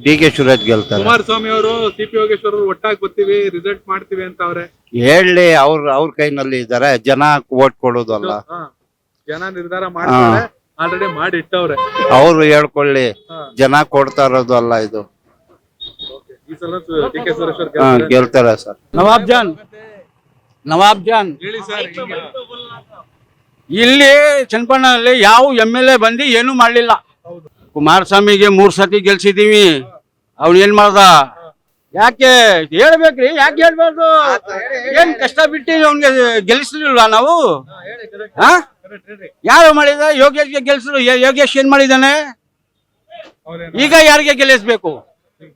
ಡಿ ಕೆ ಶಿವರಾಜ್ ಗೆಲ್ತಾರೆ. ಕುಮಾರಸ್ವಾಮಿ ಅವರು ಸಿಪಿ ಯೋಗೇಶ್ವರ್ ಅವರು ಒಟ್ಟಾಗಿ ಬರ್ತೀವಿ ರಿಸಲ್ಟ್ ಮಾಡ್ತೀವಿ ಅಂತ ಅವ್ರೆ. ಹೇಳಿ ಅವ್ರ ಕೈನಲ್ಲಿ ಇದ್ದಾರೆ, ಜನ ಓಟ್ ಕೊಡೋದಲ್ಲ. ಜನ ನಿರ್ಧಾರ ಮಾಡ್ತಾರೆ, ಆಲ್ರೆಡಿ ಮಾಡಿ ಇಟ್ಟವ್ರೆ. ಅವ್ರು ಹೇಳ್ಕೊಳ್ಳಿ, ಜನ ಕೊಡ್ತಾ ಇರೋದು ಅಲ್ಲ ಇದು. ಈ ಸಲ ಡಿ ಕೆ ಸುರೇಶ್ ಗೆಲ್ತಾರೆ ಸರ್. ನವಾಬ್ ಜಾನ್ ಹೇಳಿ ಸರ್. ಇಲ್ಲಿ ಚನ್ನಪಣ್ಣನಲ್ಲಿ ಯಾವ MLA ಬಂದು ಏನು ಮಾಡ್ಲಿಲ್ಲ. ಕುಮಾರಸ್ವಾಮಿಗೆ 3 ಸತಿ ಗೆಲ್ಸಿದೀವಿ, ಅವ್ನು ಏನ್ ಮಾಡ್ದ? ಯಾಕೆ ಹೇಳ್ಬೇಕ್ರಿ? ಯಾಕೆ ಹೇಳ್ಬಾರ್ದು? ಏನ್ ಕಷ್ಟ ಬಿಟ್ಟು ಅವ್ನಿಗೆ ಗೆಲ್ಲಿಸ್ಲಿಲ್ವ ನಾವು? ಯಾರು ಮಾಡಿದ? ಯೋಗೇಶ್ಗೆ ಗೆಲ್ಸಿದ್ರು. ಯೋಗೇಶ್ ಏನ್ ಮಾಡಿದಾನೆ? ಈಗ ಯಾರಿಗೆ ಗೆಲ್ಲಿಸ್ಬೇಕು?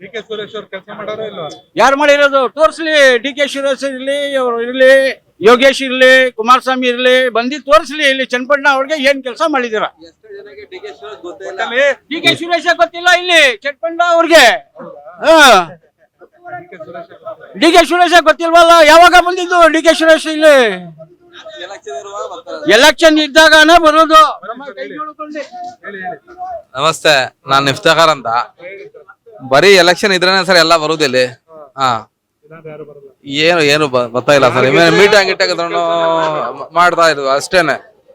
ಡಿ ಕೆ ಸುರೇಶ್ ಅವ್ರು ಕೆಲಸ ಮಾಡೋರು ಇಲ್ವಾ? ಯಾರು ಮಾಡಿರೋದು ತೋರ್ಸ್ಲಿ. ಡಿ ಕೆ ಶಿವರಾಜ್ ಇರ್ಲಿ, ಅವ್ರು ಇರ್ಲಿ, ಯೋಗೇಶ್ ಇರ್ಲಿ, ಕುಮಾರಸ್ವಾಮಿ ಇರ್ಲಿ, ಬಂದಿ ತೋರ್ಸ್ಲಿ ಇಲ್ಲಿ ಚನ್ನಪಟ್ಟಣ ಅವ್ರಿಗೆ ಏನ್ ಕೆಲಸ ಮಾಡಿದಿರ. ಡಿ ಕೆ ಸುರೇಶ್ ಗೊತ್ತಿಲ್ಲ ಇಲ್ಲಿ ಚನ್ನಪಟ್ಟಣ ಅವ್ರಿಗೆ. ಡಿ ಕೆ ಸುರೇಶ್ ಗೊತ್ತಿಲ್ವಲ್ಲ? ಯಾವಾಗ ಬಂದಿದ್ದು ಡಿ ಕೆ ಸುರೇಶ್ ಇಲ್ಲಿ? ಎಲೆಕ್ಷನ್ ಇದ್ದಾಗನೇ ಬರೋದು. ನಮಸ್ತೆ, ನಾನು ಇಫ್ತಾರ್ ಅಂತ. ಬರೀ ಎಲೆಕ್ಷನ್ ಇದ್ರೇನೆ ಸರ್ ಎಲ್ಲ ಬರುದಿಲ್ಲಿ. ಏನು ಬರ್ತಾ ಇಲ್ಲ ಸರ್. ಮೀಟಿಂಗ್ ಮಾಡ್ತಾ ಇದ್ವು ಅಷ್ಟೇನೆ.